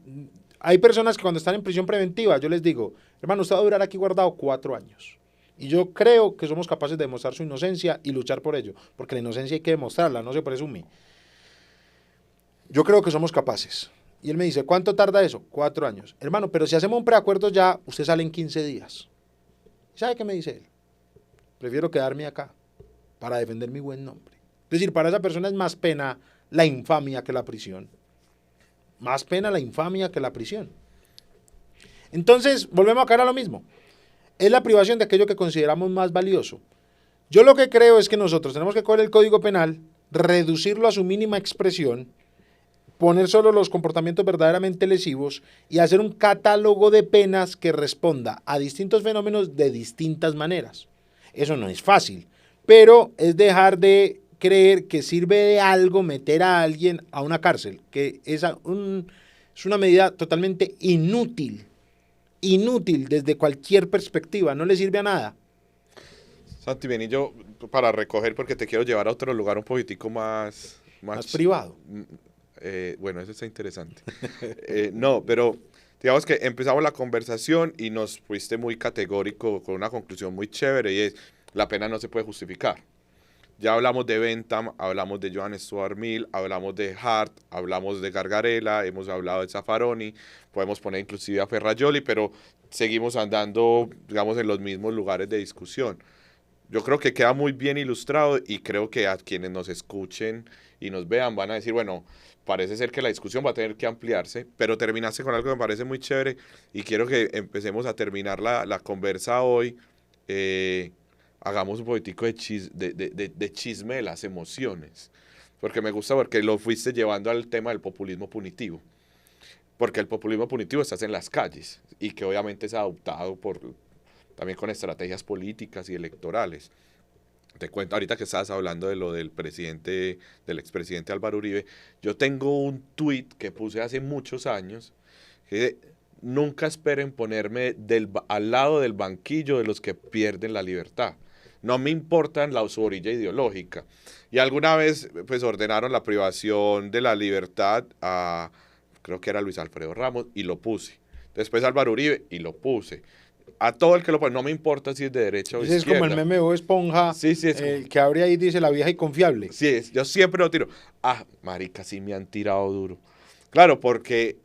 cuando están en prisión preventiva, yo les digo, hermano, usted va a durar aquí guardado 4 años. Y yo creo que somos capaces de demostrar su inocencia y luchar por ello, porque la inocencia hay que demostrarla, no se presume. Yo creo que somos capaces. Y él me dice, ¿cuánto tarda eso? 4 años. Hermano, pero si hacemos un preacuerdo ya, usted sale en 15 días. ¿Sabe qué me dice él? Prefiero quedarme acá para defender mi buen nombre. Es decir, para esa persona es más pena la infamia que la prisión. Más pena la infamia que la prisión. Entonces, volvemos a caer a lo mismo. Es la privación de aquello que consideramos más valioso. Yo lo que creo es que nosotros tenemos que coger el Código Penal, reducirlo a su mínima expresión, poner solo los comportamientos verdaderamente lesivos y hacer un catálogo de penas que responda a distintos fenómenos de distintas maneras. Eso no es fácil, pero es dejar de creer que sirve de algo meter a alguien a una cárcel, que es una medida totalmente inútil desde cualquier perspectiva, no le sirve a nada. Santi, vení yo para recoger porque te quiero llevar a otro lugar un poquitico más privado. Bueno, eso está interesante. No, pero digamos que empezamos la conversación y nos fuiste muy categórico con una conclusión muy chévere y es, la pena no se puede justificar. Ya hablamos de Bentham, hablamos de Joan Stuart Mill, hablamos de Hart, hablamos de Gargarella, hemos hablado de Zaffaroni, podemos poner inclusive a Ferrajoli, pero seguimos andando, digamos, en los mismos lugares de discusión. Yo creo que queda muy bien ilustrado y creo que a quienes nos escuchen y nos vean van a decir, bueno, parece ser que la discusión va a tener que ampliarse, pero terminaste con algo que me parece muy chévere y quiero que empecemos a terminar la conversa hoy. Hagamos un poquitico de chisme de las emociones, porque me gusta porque lo fuiste llevando al tema del populismo punitivo, porque el populismo punitivo está en las calles y que obviamente es adoptado también con estrategias políticas y electorales. Te cuento ahorita que estabas hablando de lo del expresidente Álvaro Uribe. Yo tengo un tuit que puse hace muchos años que nunca esperen ponerme al lado del banquillo de los que pierden la libertad. No me importa su orilla ideológica. Y alguna vez pues ordenaron la privación de la libertad a, creo que era Luis Alfredo Ramos, y lo puse. Después Álvaro Uribe, y lo puse. A todo el que lo pone, no me importa si es de derecha o izquierda. Es como el meme de Esponja, sí, que abre ahí y dice la vieja y confiable. Sí, yo siempre lo tiro. Ah, marica, sí me han tirado duro. Claro, porque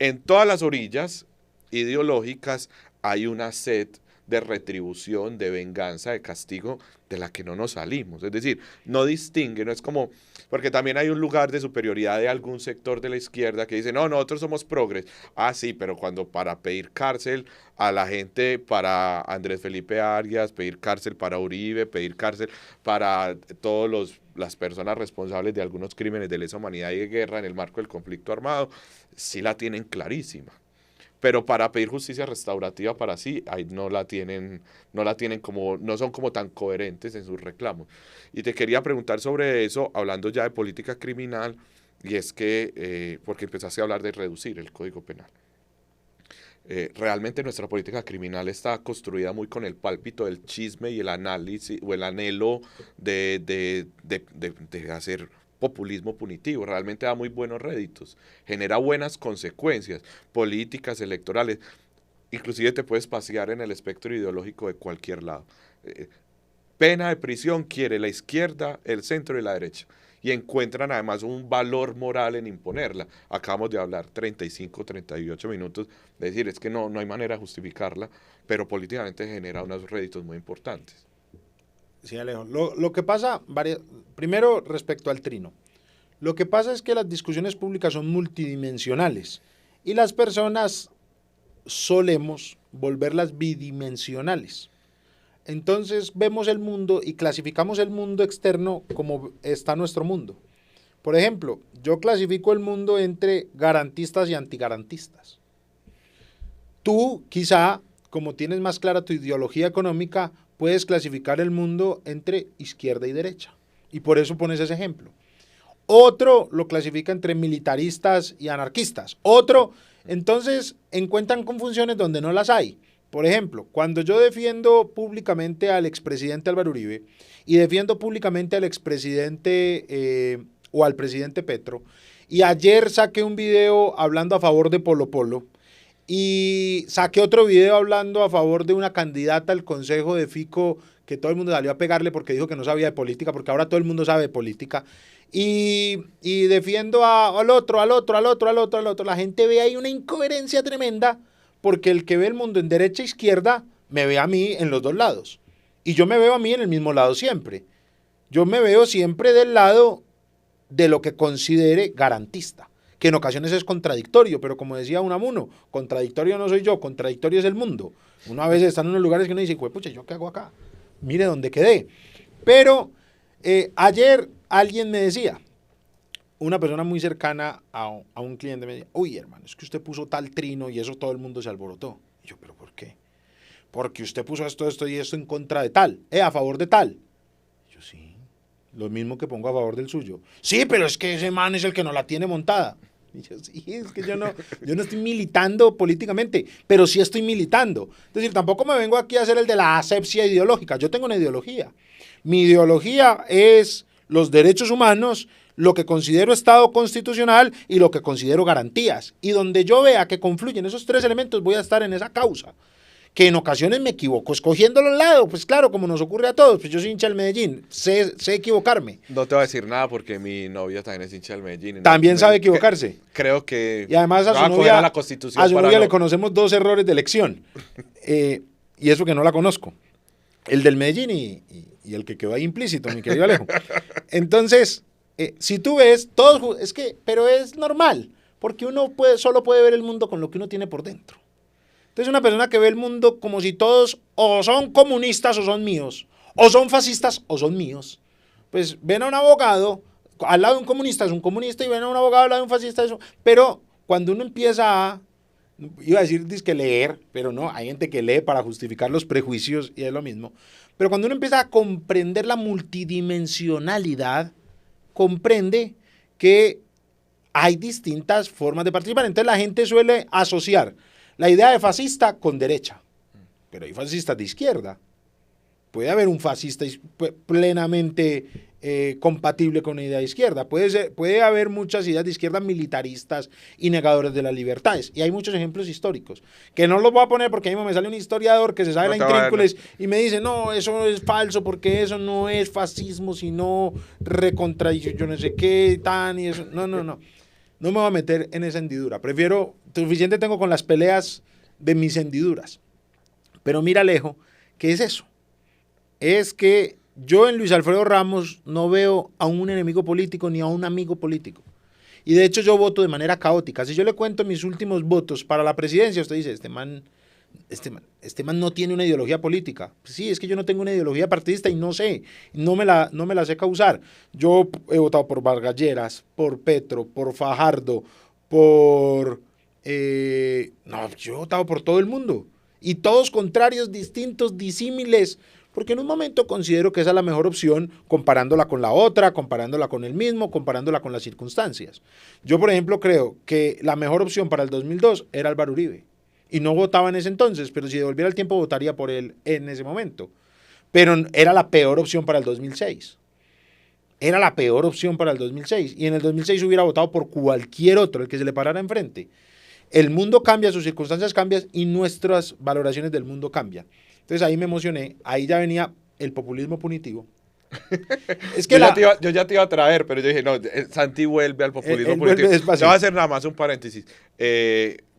en todas las orillas ideológicas hay una sed de retribución, de venganza, de castigo, de la que no nos salimos. Es decir, no distingue, no es como, porque también hay un lugar de superioridad de algún sector de la izquierda que dice, no, nosotros somos progres. Ah, sí, pero cuando para pedir cárcel a la gente, para Andrés Felipe Arias, pedir cárcel para Uribe, pedir cárcel para todas las personas responsables de algunos crímenes de lesa humanidad y de guerra en el marco del conflicto armado, sí la tienen clarísima. pero para pedir justicia restaurativa para sí, ahí no la tienen como, no son como tan coherentes en sus reclamos. Y te quería preguntar sobre eso, hablando ya de política criminal, y es que, porque empezaste a hablar de reducir el Código Penal. Realmente nuestra política criminal está construida muy con el pálpito del chisme y el análisis o el anhelo de hacer populismo punitivo. Realmente da muy buenos réditos, genera buenas consecuencias políticas, electorales. Inclusive te puedes pasear en el espectro ideológico de cualquier lado. Pena de prisión quiere la izquierda, el centro y la derecha. Y encuentran además un valor moral en imponerla. Acabamos de hablar 35, 38 minutos, de decir, es que no hay manera de justificarla, pero políticamente genera unos réditos muy importantes. Sí, Alejo. Lo que pasa, primero respecto al trino, lo que pasa es que las discusiones públicas son multidimensionales y las personas solemos volverlas bidimensionales. Entonces vemos el mundo y clasificamos el mundo externo como está nuestro mundo. Por ejemplo, yo clasifico el mundo entre garantistas y antigarantistas. Tú, quizá, como tienes más clara tu ideología económica, puedes clasificar el mundo entre izquierda y derecha. Y por eso pones ese ejemplo. Otro lo clasifica entre militaristas y anarquistas. Otro, entonces, encuentran confusiones donde no las hay. Por ejemplo, cuando yo defiendo públicamente al expresidente Álvaro Uribe y defiendo públicamente al expresidente o al presidente Petro, y ayer saqué un video hablando a favor de Polo Polo y saqué otro video hablando a favor de una candidata al consejo de Fico que todo el mundo salió a pegarle porque dijo que no sabía de política, porque ahora todo el mundo sabe de política, y defiendo al otro, la gente ve ahí una incoherencia tremenda, porque el que ve el mundo en derecha e izquierda me ve a mí en los dos lados. Y yo me veo a mí en el mismo lado siempre. Yo me veo siempre del lado de lo que considere garantista, que en ocasiones es contradictorio, pero como decía Unamuno, contradictorio no soy yo, contradictorio es el mundo. Uno a veces está en unos lugares que uno dice, pucha, ¿yo qué hago acá? Mire dónde quedé. Pero ayer alguien me decía, una persona muy cercana a un cliente me decía, uy, hermano, es que usted puso tal trino y eso todo el mundo se alborotó. Y yo, ¿pero por qué? Porque usted puso esto y esto en contra de tal, a favor de tal. Y yo, sí, lo mismo que pongo a favor del suyo. Sí, pero es que ese man es el que no la tiene montada. Y yo, sí, es que yo no estoy militando políticamente, pero sí estoy militando. Es decir, tampoco me vengo aquí a hacer el de la asepsia ideológica. Yo tengo una ideología. Mi ideología es los derechos humanos, lo que considero Estado constitucional y lo que considero garantías. Y donde yo vea que confluyen esos tres elementos, voy a estar en esa causa. Que en ocasiones me equivoco escogiéndolo al lado, pues claro, como nos ocurre a todos, pues yo soy hincha del Medellín, sé equivocarme. No te voy a decir nada porque mi novia también es hincha del Medellín. También sabe equivocarse. Creo que... Y además a su novia, a su novia le conocemos 2 errores de elección. Y eso que no la conozco. El del Medellín y el que quedó ahí implícito, mi querido Alejo. Entonces, si tú ves, todos, pero es normal, porque uno solo puede ver el mundo con lo que uno tiene por dentro. Entonces una persona que ve el mundo como si todos o son comunistas o son míos, o son fascistas o son míos, pues ven a un abogado al lado de un comunista, es un comunista, y ven a un abogado al lado de un fascista, pero cuando uno empieza a, iba a decir dizque leer, pero no, hay gente que lee para justificar los prejuicios y es lo mismo, pero cuando uno empieza a comprender la multidimensionalidad, comprende que hay distintas formas de participar. Entonces la gente suele asociar la idea de fascista con derecha, pero hay fascistas de izquierda. Puede haber un fascista plenamente compatible con una idea de izquierda. Puede haber muchas ideas de izquierda militaristas y negadores de las libertades. Y hay muchos ejemplos históricos, que no los voy a poner porque a mí me sale un historiador que se sabe la intríncules y me dice, no, eso es falso porque eso no es fascismo, sino recontradición, yo no sé qué, tan y eso. No. No me voy a meter en esa hendidura. Prefiero, suficiente tengo con las peleas de mis hendiduras. Pero mira, Alejo, ¿qué es eso? Es que yo en Luis Alfredo Ramos no veo a un enemigo político ni a un amigo político. Y de hecho yo voto de manera caótica. Si yo le cuento mis últimos votos para la presidencia, usted dice, este man no tiene una ideología política. Sí, es que yo no tengo una ideología partidista y no me la sé causar. Yo he votado por Vargas Lleras, por Petro, por Fajardo, por no, yo he votado por todo el mundo. Y todos contrarios, distintos, disímiles. Porque en un momento considero que esa es la mejor opción comparándola con la otra, comparándola con el mismo, comparándola con las circunstancias. Yo, por ejemplo, creo que la mejor opción para el 2002 era Álvaro Uribe. Y no votaba en ese entonces, pero si devolviera el tiempo votaría por él en ese momento. Pero era la peor opción para el 2006. Era la peor opción para el 2006. Y en el 2006 hubiera votado por cualquier otro, el que se le parara enfrente. El mundo cambia, sus circunstancias cambian y nuestras valoraciones del mundo cambian. Entonces ahí me emocioné, ahí ya venía el populismo punitivo. Es que yo ya te iba a traer, pero yo dije, no, Santi vuelve al populismo punitivo. Yo voy a hacer nada más un paréntesis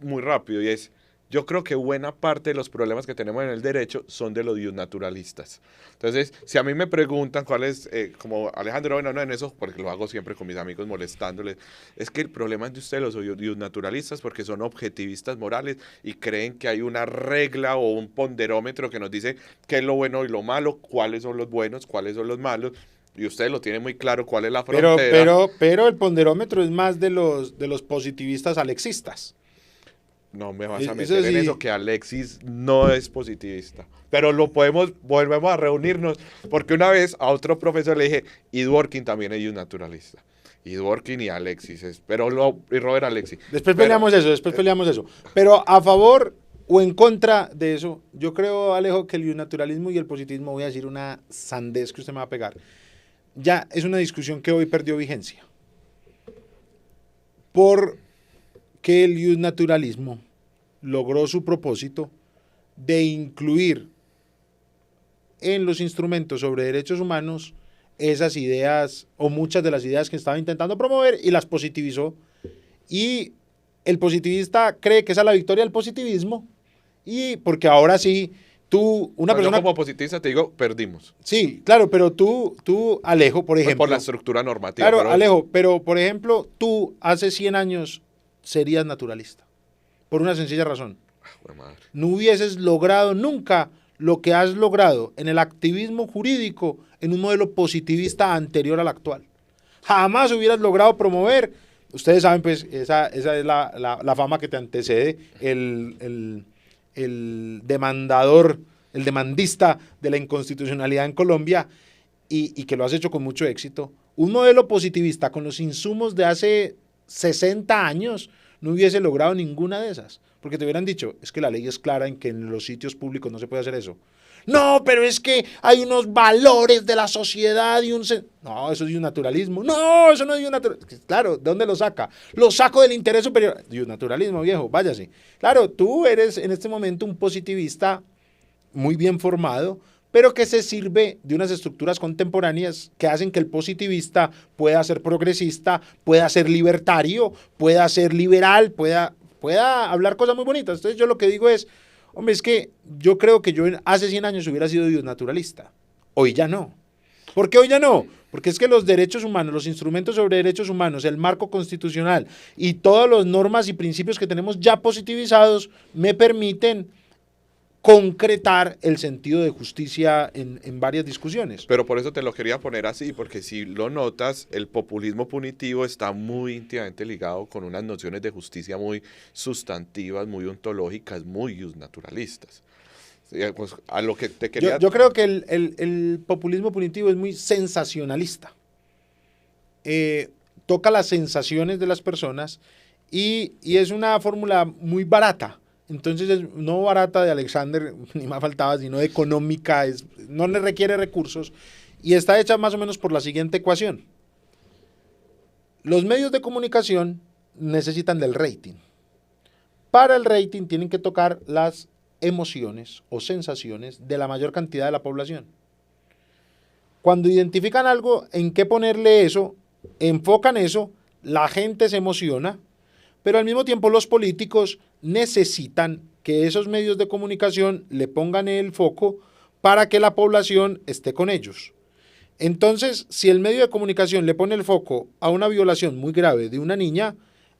muy rápido y es, yo creo que buena parte de los problemas que tenemos en el derecho son de los naturalistas. Entonces, si a mí me preguntan cuál es, como Alejandro, bueno, no en eso, porque lo hago siempre con mis amigos molestándoles, es que el problema es de ustedes los naturalistas porque son objetivistas morales y creen que hay una regla o un ponderómetro que nos dice qué es lo bueno y lo malo, cuáles son los buenos, cuáles son los malos. Y ustedes lo tienen muy claro cuál es la frontera. Pero el ponderómetro es más de los positivistas alexistas. No me vas a meter en eso, que Alexis no es positivista. Pero volvemos a reunirnos, porque una vez a otro profesor le dije, y Dworkin también es un naturalista. Y Dworkin y Alexis, y Robert Alexis. Después peleamos eso. Pero a favor o en contra de eso, yo creo, Alejo, que el naturalismo y el positivismo, voy a decir una sandez que usted me va a pegar, ya es una discusión que hoy perdió vigencia. Porque el naturalismo logró su propósito de incluir en los instrumentos sobre derechos humanos esas ideas o muchas de las ideas que estaba intentando promover y las positivizó. Y el positivista cree que esa es la victoria del positivismo y porque ahora sí, una persona... Yo como positivista te digo, perdimos. Sí, claro, pero tú Alejo, por ejemplo... Por la estructura normativa. Claro, Alejo, pero por ejemplo, tú hace 100 años serías naturalista. Por una sencilla razón. No hubieses logrado nunca lo que has logrado en el activismo jurídico en un modelo positivista anterior al actual. Jamás hubieras logrado promover, ustedes saben, pues, esa es la fama que te antecede, el demandador, el demandista de la inconstitucionalidad en Colombia, y que lo has hecho con mucho éxito. Un modelo positivista con los insumos de hace 60 años no hubiese logrado ninguna de esas, porque te hubieran dicho, es que la ley es clara en que en los sitios públicos no se puede hacer eso. No, pero es que hay unos valores de la sociedad y no, eso es un naturalismo. No, eso no es un naturalismo. Claro, ¿de dónde lo saca? Lo saco del interés superior. De un naturalismo, viejo, váyase. Claro, tú eres en este momento un positivista muy bien formado, pero que se sirve de unas estructuras contemporáneas que hacen que el positivista pueda ser progresista, pueda ser libertario, pueda ser liberal, pueda hablar cosas muy bonitas. Entonces yo lo que digo es, hombre, es que yo creo que yo hace 100 años hubiera sido Dios naturalista. Hoy ya no. ¿Por qué hoy ya no? Porque es que los derechos humanos, los instrumentos sobre derechos humanos, el marco constitucional y todas las normas y principios que tenemos ya positivizados me permiten concretar el sentido de justicia en varias discusiones. Pero por eso te lo quería poner así, porque si lo notas, el populismo punitivo está muy íntimamente ligado con unas nociones de justicia muy sustantivas, muy ontológicas, muy naturalistas. Pues a lo que te quería... Yo creo que el populismo punitivo es muy sensacionalista. Toca las sensaciones de las personas y es una fórmula muy barata. Entonces, no barata de Alexander, ni más faltaba, sino económica, no le requiere recursos y está hecha más o menos por la siguiente ecuación. Los medios de comunicación necesitan del rating. Para el rating tienen que tocar las emociones o sensaciones de la mayor cantidad de la población. Cuando identifican algo, en qué ponerle eso, enfocan eso, la gente se emociona, pero al mismo tiempo los políticos necesitan que esos medios de comunicación le pongan el foco para que la población esté con ellos. Entonces, si el medio de comunicación le pone el foco a una violación muy grave de una niña,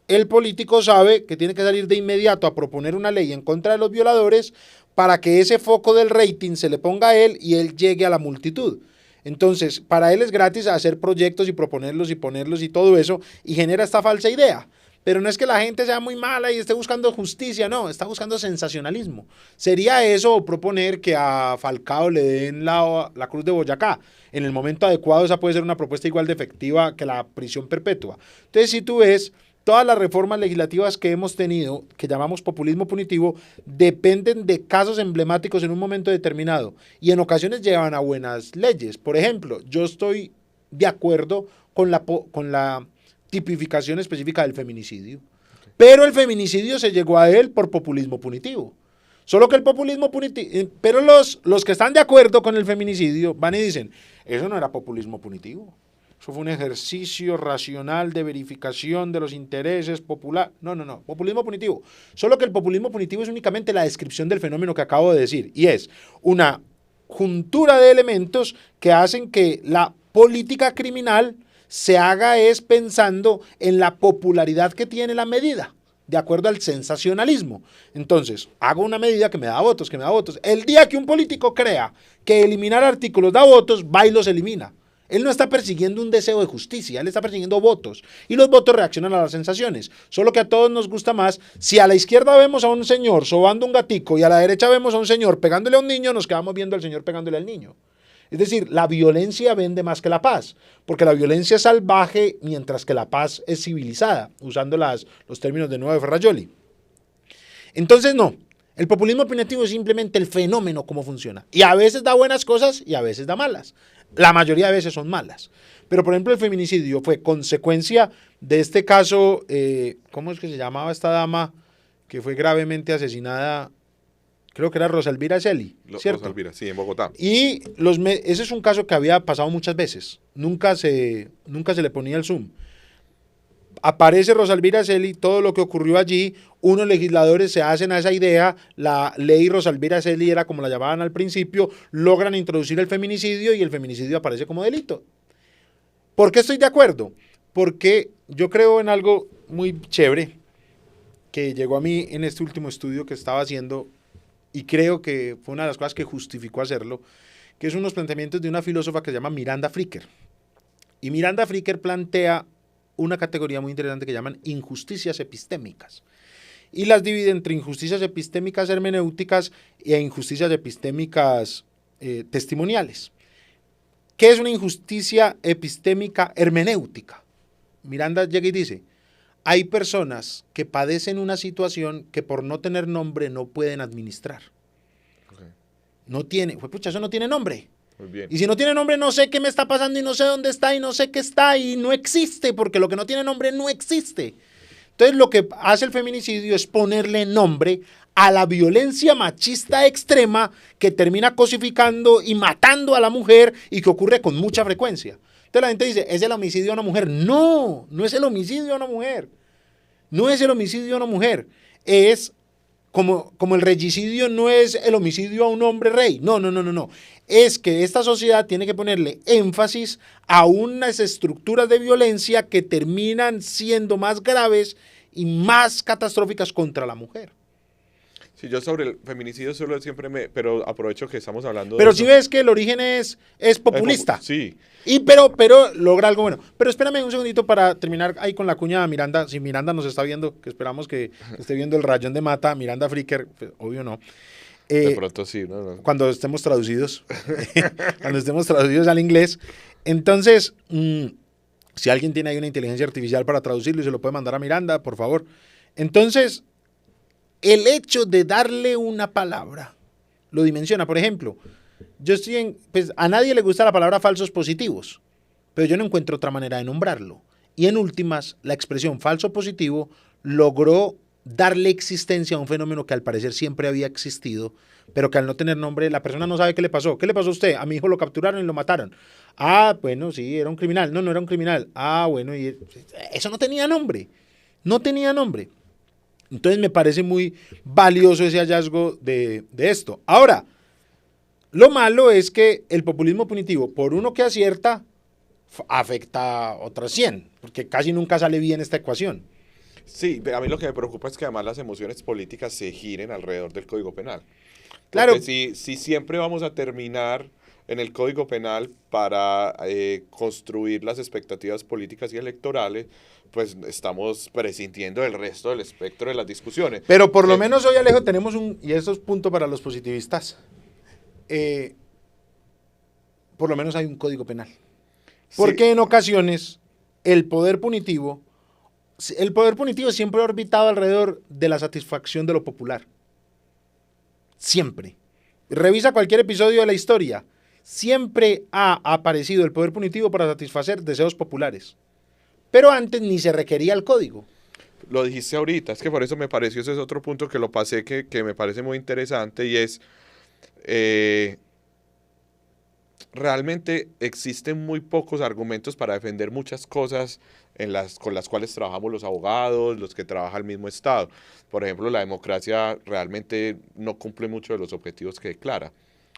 el político sabe que tiene que salir de inmediato a proponer una ley en contra de los violadores para que ese foco del rating se le ponga a él y él llegue a la multitud. Entonces, para él es gratis hacer proyectos y proponerlos y ponerlos y todo eso, y genera esta falsa idea. pero no es que la gente sea muy mala y esté buscando justicia, no, está buscando sensacionalismo. Sería eso proponer que a Falcao le den la Cruz de Boyacá. En el momento adecuado esa puede ser una propuesta igual de efectiva que la prisión perpetua. Entonces, si tú ves, todas las reformas legislativas que hemos tenido, que llamamos populismo punitivo, dependen de casos emblemáticos en un momento determinado y en ocasiones llevan a buenas leyes. Por ejemplo, yo estoy de acuerdo con la tipificación específica del feminicidio. Okay. Pero el feminicidio se llegó a él por populismo punitivo. Solo que el populismo punitivo, pero los que están de acuerdo con el feminicidio van y dicen, eso no era populismo punitivo. Eso fue un ejercicio racional de verificación de los intereses populares. No, populismo punitivo. Solo que el populismo punitivo es únicamente la descripción del fenómeno que acabo de decir y es una juntura de elementos que hacen que la política criminal se haga es pensando en la popularidad que tiene la medida, de acuerdo al sensacionalismo. Entonces, hago una medida que me da votos, El día que un político crea que eliminar artículos da votos, va y los elimina. Él no está persiguiendo un deseo de justicia, él está persiguiendo votos. Y los votos reaccionan a las sensaciones. Solo que a todos nos gusta más, si a la izquierda vemos a un señor sobando un gatico y a la derecha vemos a un señor pegándole a un niño, nos quedamos viendo al señor pegándole al niño. Es decir, la violencia vende más que la paz, porque la violencia es salvaje mientras que la paz es civilizada, usando los términos de nuevo de Ferrajoli. Entonces no, el populismo punitivo es simplemente el fenómeno como funciona. Y a veces da buenas cosas y a veces da malas. La mayoría de veces son malas. Pero por ejemplo el feminicidio fue consecuencia de este caso, ¿cómo es que se llamaba esta dama que fue gravemente asesinada? Creo que era Rosalvira Celi, ¿cierto? Rosalvira, sí, en Bogotá. Y ese es un caso que había pasado muchas veces. Nunca se le ponía el zoom. Aparece Rosalvira Celi, todo lo que ocurrió allí, unos legisladores se hacen a esa idea, la ley Rosalvira Celi era como la llamaban al principio, logran introducir el feminicidio y el feminicidio aparece como delito. ¿Por qué estoy de acuerdo? Porque yo creo en algo muy chévere que llegó a mí en este último estudio que estaba haciendo y creo que fue una de las cosas que justificó hacerlo, que es unos planteamientos de una filósofa que se llama Miranda Fricker. Y Miranda Fricker plantea una categoría muy interesante que llaman injusticias epistémicas. Y las divide entre injusticias epistémicas hermenéuticas e injusticias epistémicas testimoniales. ¿Qué es una injusticia epistémica hermenéutica? Miranda llega y dice, hay personas que padecen una situación que por no tener nombre no pueden administrar. Okay. No tiene, pucha, eso no tiene nombre. Muy bien. Y si no tiene nombre, no sé qué me está pasando y no sé dónde está y no sé qué está y no existe, porque lo que no tiene nombre no existe. Entonces lo que hace el feminicidio es ponerle nombre a la violencia machista extrema que termina cosificando y matando a la mujer y que ocurre con mucha frecuencia. Entonces la gente dice, ¿es el homicidio a una mujer? No, no es el homicidio a una mujer. No es el homicidio a una mujer. Es como el regicidio no es el homicidio a un hombre rey. No. Es que esta sociedad tiene que ponerle énfasis a unas estructuras de violencia que terminan siendo más graves y más catastróficas contra la mujer. Sí, yo sobre el feminicidio solo siempre pero aprovecho que estamos hablando de Pero eso. si ves que el origen es populista. Sí. Pero logra algo bueno. Pero espérame un segundito para terminar ahí con la cuña de Miranda. Si Miranda nos está viendo, que esperamos que esté viendo el Rayón de Mata, Miranda Fricker, pues, obvio no. De pronto sí, ¿no? Cuando estemos traducidos. Cuando estemos traducidos al inglés. Entonces, si alguien tiene ahí una inteligencia artificial para traducirlo y se lo puede mandar a Miranda, por favor. Entonces, el hecho de darle una palabra lo dimensiona. Por ejemplo, pues a nadie le gusta la palabra falsos positivos, pero yo no encuentro otra manera de nombrarlo. Y en últimas, la expresión falso positivo logró darle existencia a un fenómeno que al parecer siempre había existido, pero que al no tener nombre, la persona no sabe qué le pasó. ¿Qué le pasó a usted? A mi hijo lo capturaron y lo mataron. Ah, bueno, sí, era un criminal. No era un criminal. Ah, bueno, y eso no tenía nombre. No tenía nombre. Entonces me parece muy valioso ese hallazgo de esto. Ahora, lo malo es que el populismo punitivo, por uno que acierta, afecta a otros 100, porque casi nunca sale bien esta ecuación. Sí, a mí lo que me preocupa es que además las emociones políticas se giren alrededor del Código Penal. Claro. Porque si siempre vamos a terminar en el Código Penal para construir las expectativas políticas y electorales, pues estamos presintiendo el resto del espectro de las discusiones. Pero por lo menos hoy, Alejo, tenemos y eso es punto para los positivistas, por lo menos hay un Código Penal. Porque sí. en ocasiones el poder punitivo siempre ha orbitado alrededor de la satisfacción de lo popular. Siempre. Revisa cualquier episodio de la historia. Siempre ha aparecido el poder punitivo para satisfacer deseos populares. Pero antes ni se requería el código. Lo dijiste ahorita, es que por eso me pareció, ese es otro punto que lo pasé que me parece muy interesante y es, realmente existen muy pocos argumentos para defender muchas cosas con las cuales trabajamos los abogados, los que trabaja el mismo Estado. Por ejemplo, la democracia realmente no cumple mucho de los objetivos que declara.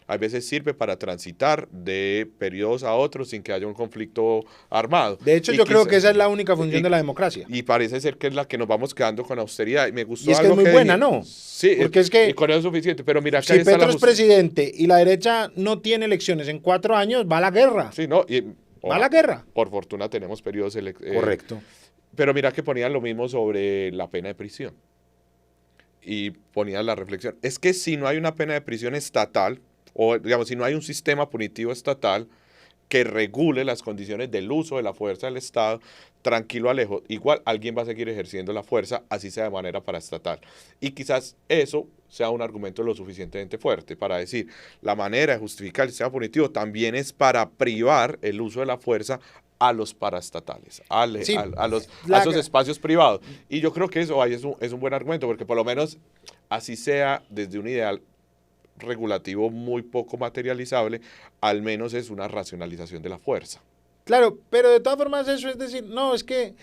A veces sirve para transitar de periodos a otros sin que haya un conflicto armado. De hecho, yo creo que esa es la única función de la democracia. Y parece ser que es la que nos vamos quedando con austeridad. Y me gustó y es que algo es muy buena, ¿no? Sí, porque es que y con eso es suficiente. Pero mira, que si ahí está Petro la es presidente y la derecha no tiene elecciones en 4 años, va a la guerra. Sí, no. Va a la guerra. Por fortuna tenemos periodos Correcto. Pero mira que ponían lo mismo sobre la pena de prisión. Y ponían la reflexión. Es que si no hay una pena de prisión estatal, o digamos, si no hay un sistema punitivo estatal que regule las condiciones del uso de la fuerza del Estado, tranquilo Alejo, igual alguien va a seguir ejerciendo la fuerza, así sea de manera paraestatal. Y quizás eso sea un argumento lo suficientemente fuerte para decir, la manera de justificar el sistema punitivo también es para privar el uso de la fuerza a los paraestatales, a esos espacios privados. Y yo creo que eso ahí es un buen argumento, porque por lo menos así sea desde un ideal regulativo muy poco materializable, al menos es una racionalización de la fuerza. Claro, pero de todas formas eso es decir, no, es que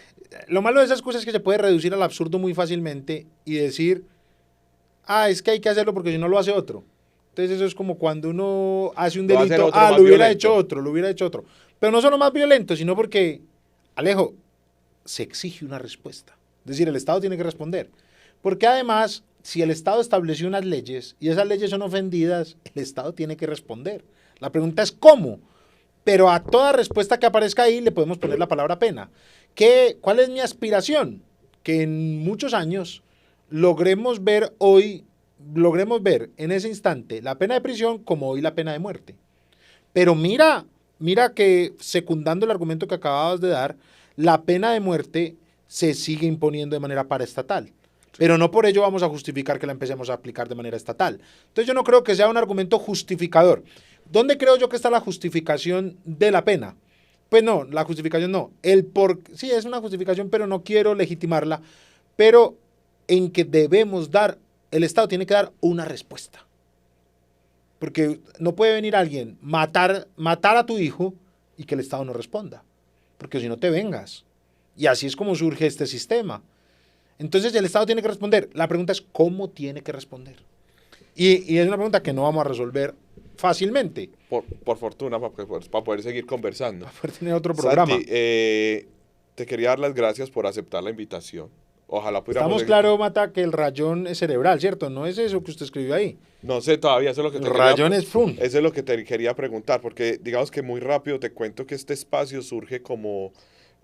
lo malo de esas cosas es que se puede reducir al absurdo muy fácilmente y decir, es que hay que hacerlo porque si no lo hace otro. Entonces eso es como cuando uno hace un delito, lo hubiera hecho otro. Pero no solo más violento, sino porque, Alejo, se exige una respuesta. Es decir, el Estado tiene que responder. Porque además, si el Estado estableció unas leyes y esas leyes son ofendidas, el Estado tiene que responder. La pregunta es ¿cómo? Pero a toda respuesta que aparezca ahí le podemos poner la palabra pena. ¿Cuál es mi aspiración? Que en muchos años logremos ver en ese instante la pena de prisión como hoy la pena de muerte. Pero mira que secundando el argumento que acababas de dar, la pena de muerte se sigue imponiendo de manera paraestatal. Pero no por ello vamos a justificar que la empecemos a aplicar de manera estatal. Entonces yo no creo que sea un argumento justificador. ¿Dónde creo yo que está la justificación de la pena? Pues no, la justificación no. Sí, es una justificación, pero no quiero legitimarla. Pero en que el Estado tiene que dar una respuesta. Porque no puede venir alguien, matar a tu hijo y que el Estado no responda. Porque si no te vengas. Y así es como surge este sistema. Entonces el Estado tiene que responder. La pregunta es ¿cómo tiene que responder? Y es una pregunta que no vamos a resolver fácilmente. Por fortuna, para poder seguir conversando. Para poder tener otro programa. Santi, te quería dar las gracias por aceptar la invitación. Ojalá pudiéramos... Estamos claro, Mata, que el rayón es cerebral, ¿cierto? No es eso que usted escribió ahí. No sé todavía, eso es lo que el rayón es fun. Eso es lo que te quería preguntar, porque digamos que muy rápido te cuento que este espacio surge como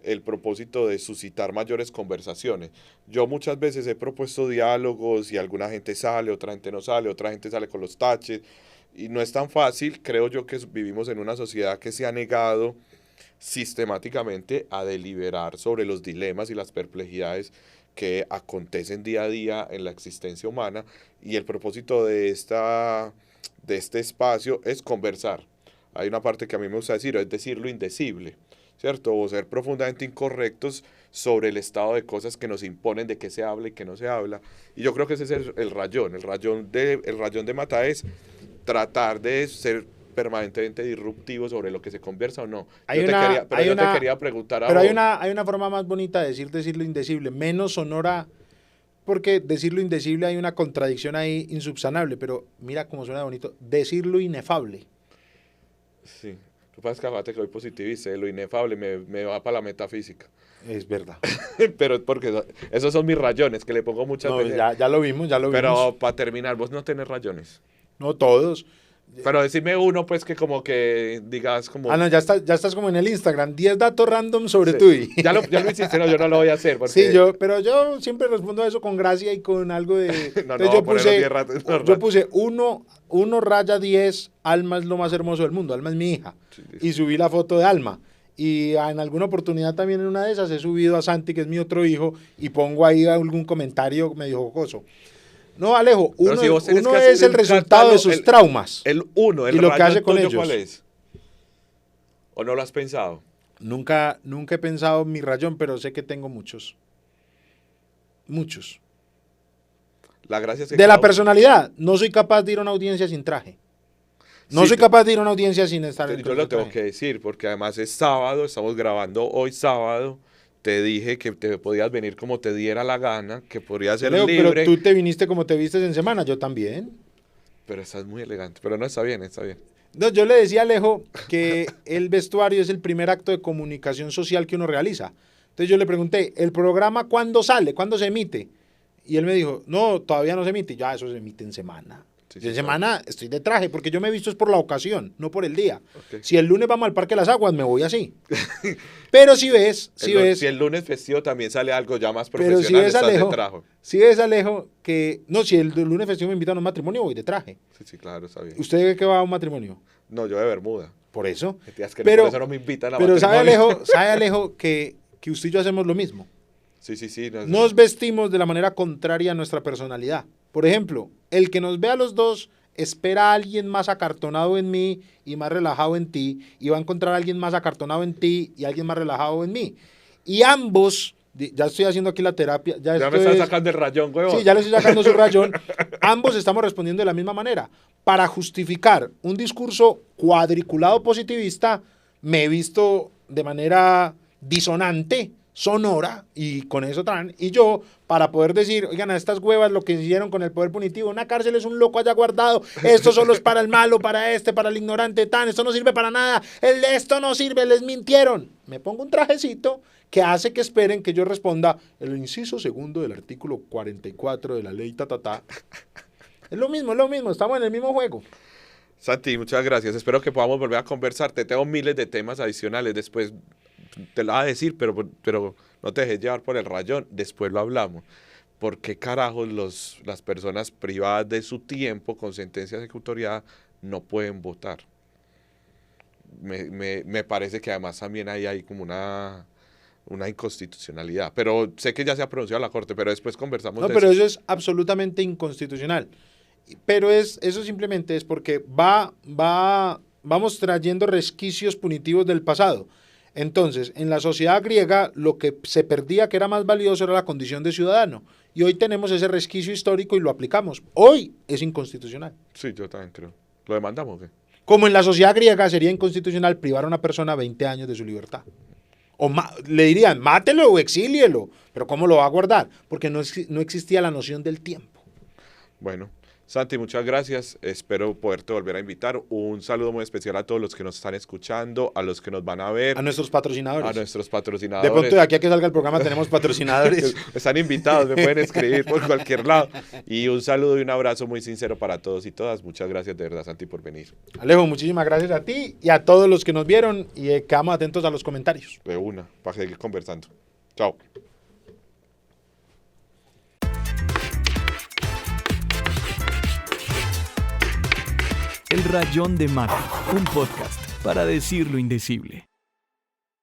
el propósito de suscitar mayores conversaciones. Yo muchas veces he propuesto diálogos y alguna gente sale, otra gente no sale, otra gente sale con los taches, y no es tan fácil. Creo yo que vivimos en una sociedad que se ha negado sistemáticamente a deliberar sobre los dilemas y las perplejidades que acontecen día a día en la existencia humana, y el propósito de este espacio es conversar. Hay una parte que a mí me gusta decir, es decir lo indecible, ¿cierto? O ser profundamente incorrectos sobre el estado de cosas que nos imponen de qué se habla y qué no se habla. Y yo creo que ese es el rayón. El rayón de Mata es tratar de ser permanentemente disruptivo sobre lo que se conversa o no. Yo te quería preguntar a pero vos. Hay una forma más bonita de decir lo indecible, menos sonora, porque decir lo indecible hay una contradicción ahí insubsanable, pero mira cómo suena bonito, decir lo inefable. Sí, lo que pasa es que aparte que soy positivista, lo inefable me va para la metafísica. Es verdad. Pero es porque esos son mis rayones, que le pongo muchas veces. Ya lo vimos. Pero para terminar, vos no tenés rayones. No todos. Pero decime uno, pues, que como que digas como... Ah, no, ya estás como en el Instagram. 10 datos random sobre Sí. TUI. Ya lo hiciste, no, yo no lo voy a hacer. Porque... Sí, pero yo siempre respondo a eso con gracia y con algo de... No, Entonces no, yo puse 1 raya 10, Alma es lo más hermoso del mundo. Alma es mi hija. Sí. Y subí la foto de Alma. Y en alguna oportunidad también en una de esas he subido a Santi, que es mi otro hijo, y pongo ahí algún comentario medio jocoso. No, Alejo, uno es el resultado de sus traumas. El uno, el y lo que rayón hace con tuyo, ellos. ¿cuál es? ¿O no lo has pensado? Nunca he pensado en mi rayón, pero sé que tengo muchos. Muchos. La gracia es que De la cada uno- personalidad, no soy capaz de ir a una audiencia sin traje. No Sí, soy capaz de ir a una audiencia sin estar en yo lo tengo que decir, porque además es sábado, estamos grabando hoy sábado. Te dije que te podías venir como te diera la gana, que podrías ser Leo, libre. pero tú te viniste como te vistes en semana, yo también. Pero estás muy elegante. Pero no, está bien, está bien. No, yo le decía a Alejo que el vestuario es el primer acto de comunicación social que uno realiza. Entonces yo le pregunté, ¿el programa cuándo sale? ¿Cuándo se emite? Y él me dijo, no, todavía no se emite. Ya, eso se emite en semana. Sí, Yo en sí, semana estoy de traje, porque yo me he visto es por la ocasión, no por el día. Ok. Si el lunes vamos al Parque de las Aguas, me voy así. Pero si ves, Si el lunes festivo también sale algo ya más pero profesional, si ves estás Alejo, de trajo. si ves Alejo, que, no, si el lunes festivo me invitan a un matrimonio, voy de traje. Sí, sí, claro, está bien. ¿Usted ve que va a un matrimonio? No, yo de Bermuda. Por eso. Es que Pero- por eso no me invitan a Pero matrimonio. sabe Alejo que usted y yo hacemos lo mismo. Sí, sí, sí. No, Nos vestimos de la manera contraria a nuestra personalidad. Por ejemplo, el que nos ve a los dos espera a alguien más acartonado en mí y más relajado en ti, y va a encontrar a alguien más acartonado en ti y alguien más relajado en mí. Y ambos, ya estoy haciendo aquí la terapia, Ya me están sacando el rayón, huevón. Sí, ya le estoy sacando su rayón. Ambos estamos respondiendo de la misma manera. Para justificar un discurso cuadriculado positivista, me he visto de manera disonante, sonora, y con eso traen. Y yo, para poder decir, oigan, a estas huevas lo que hicieron con el poder punitivo, una cárcel es un loco allá guardado, esto solo es para el malo, para el ignorante, esto no sirve para nada, esto no sirve, les mintieron. Me pongo un trajecito que hace que esperen que yo responda el inciso segundo del artículo 44 de la ley ta. Es lo mismo, estamos en el mismo juego. Santi, muchas gracias. Espero que podamos volver a conversar. Te tengo miles de temas adicionales. Después te lo voy a decir, pero no te dejes llevar por el rayón. Después lo hablamos. ¿Por qué carajos las personas privadas de su tiempo con sentencia ejecutoriada no pueden votar? Me parece que además también hay como una inconstitucionalidad. Pero sé que ya se ha pronunciado la Corte, pero después conversamos No, de pero eso. eso es absolutamente inconstitucional. Pero eso simplemente es porque vamos trayendo resquicios punitivos del pasado. Entonces, en la sociedad griega, lo que se perdía que era más valioso era la condición de ciudadano. Y hoy tenemos ese resquicio histórico y lo aplicamos. Hoy es inconstitucional. Sí, yo también creo. ¿Lo demandamos o qué? Como en la sociedad griega sería inconstitucional privar a una persona 20 años de su libertad. O le dirían, mátelo o exílielo. Pero ¿cómo lo va a guardar? Porque no existía la noción del tiempo. Bueno, Santi, muchas gracias. Espero poderte volver a invitar. Un saludo muy especial a todos los que nos están escuchando, a los que nos van a ver, A nuestros patrocinadores. a nuestros De patrocinadores. pronto, de aquí a que salga el programa, tenemos patrocinadores. Están invitados, me pueden escribir por cualquier lado. Y un saludo y un abrazo muy sincero para todos y todas. Muchas gracias de verdad, Santi, por venir. Alejo, muchísimas gracias a ti y a todos los que nos vieron y quedamos atentos a los comentarios. De una, para seguir conversando. Chao. El Rayón de Mata, un podcast para decir lo indecible.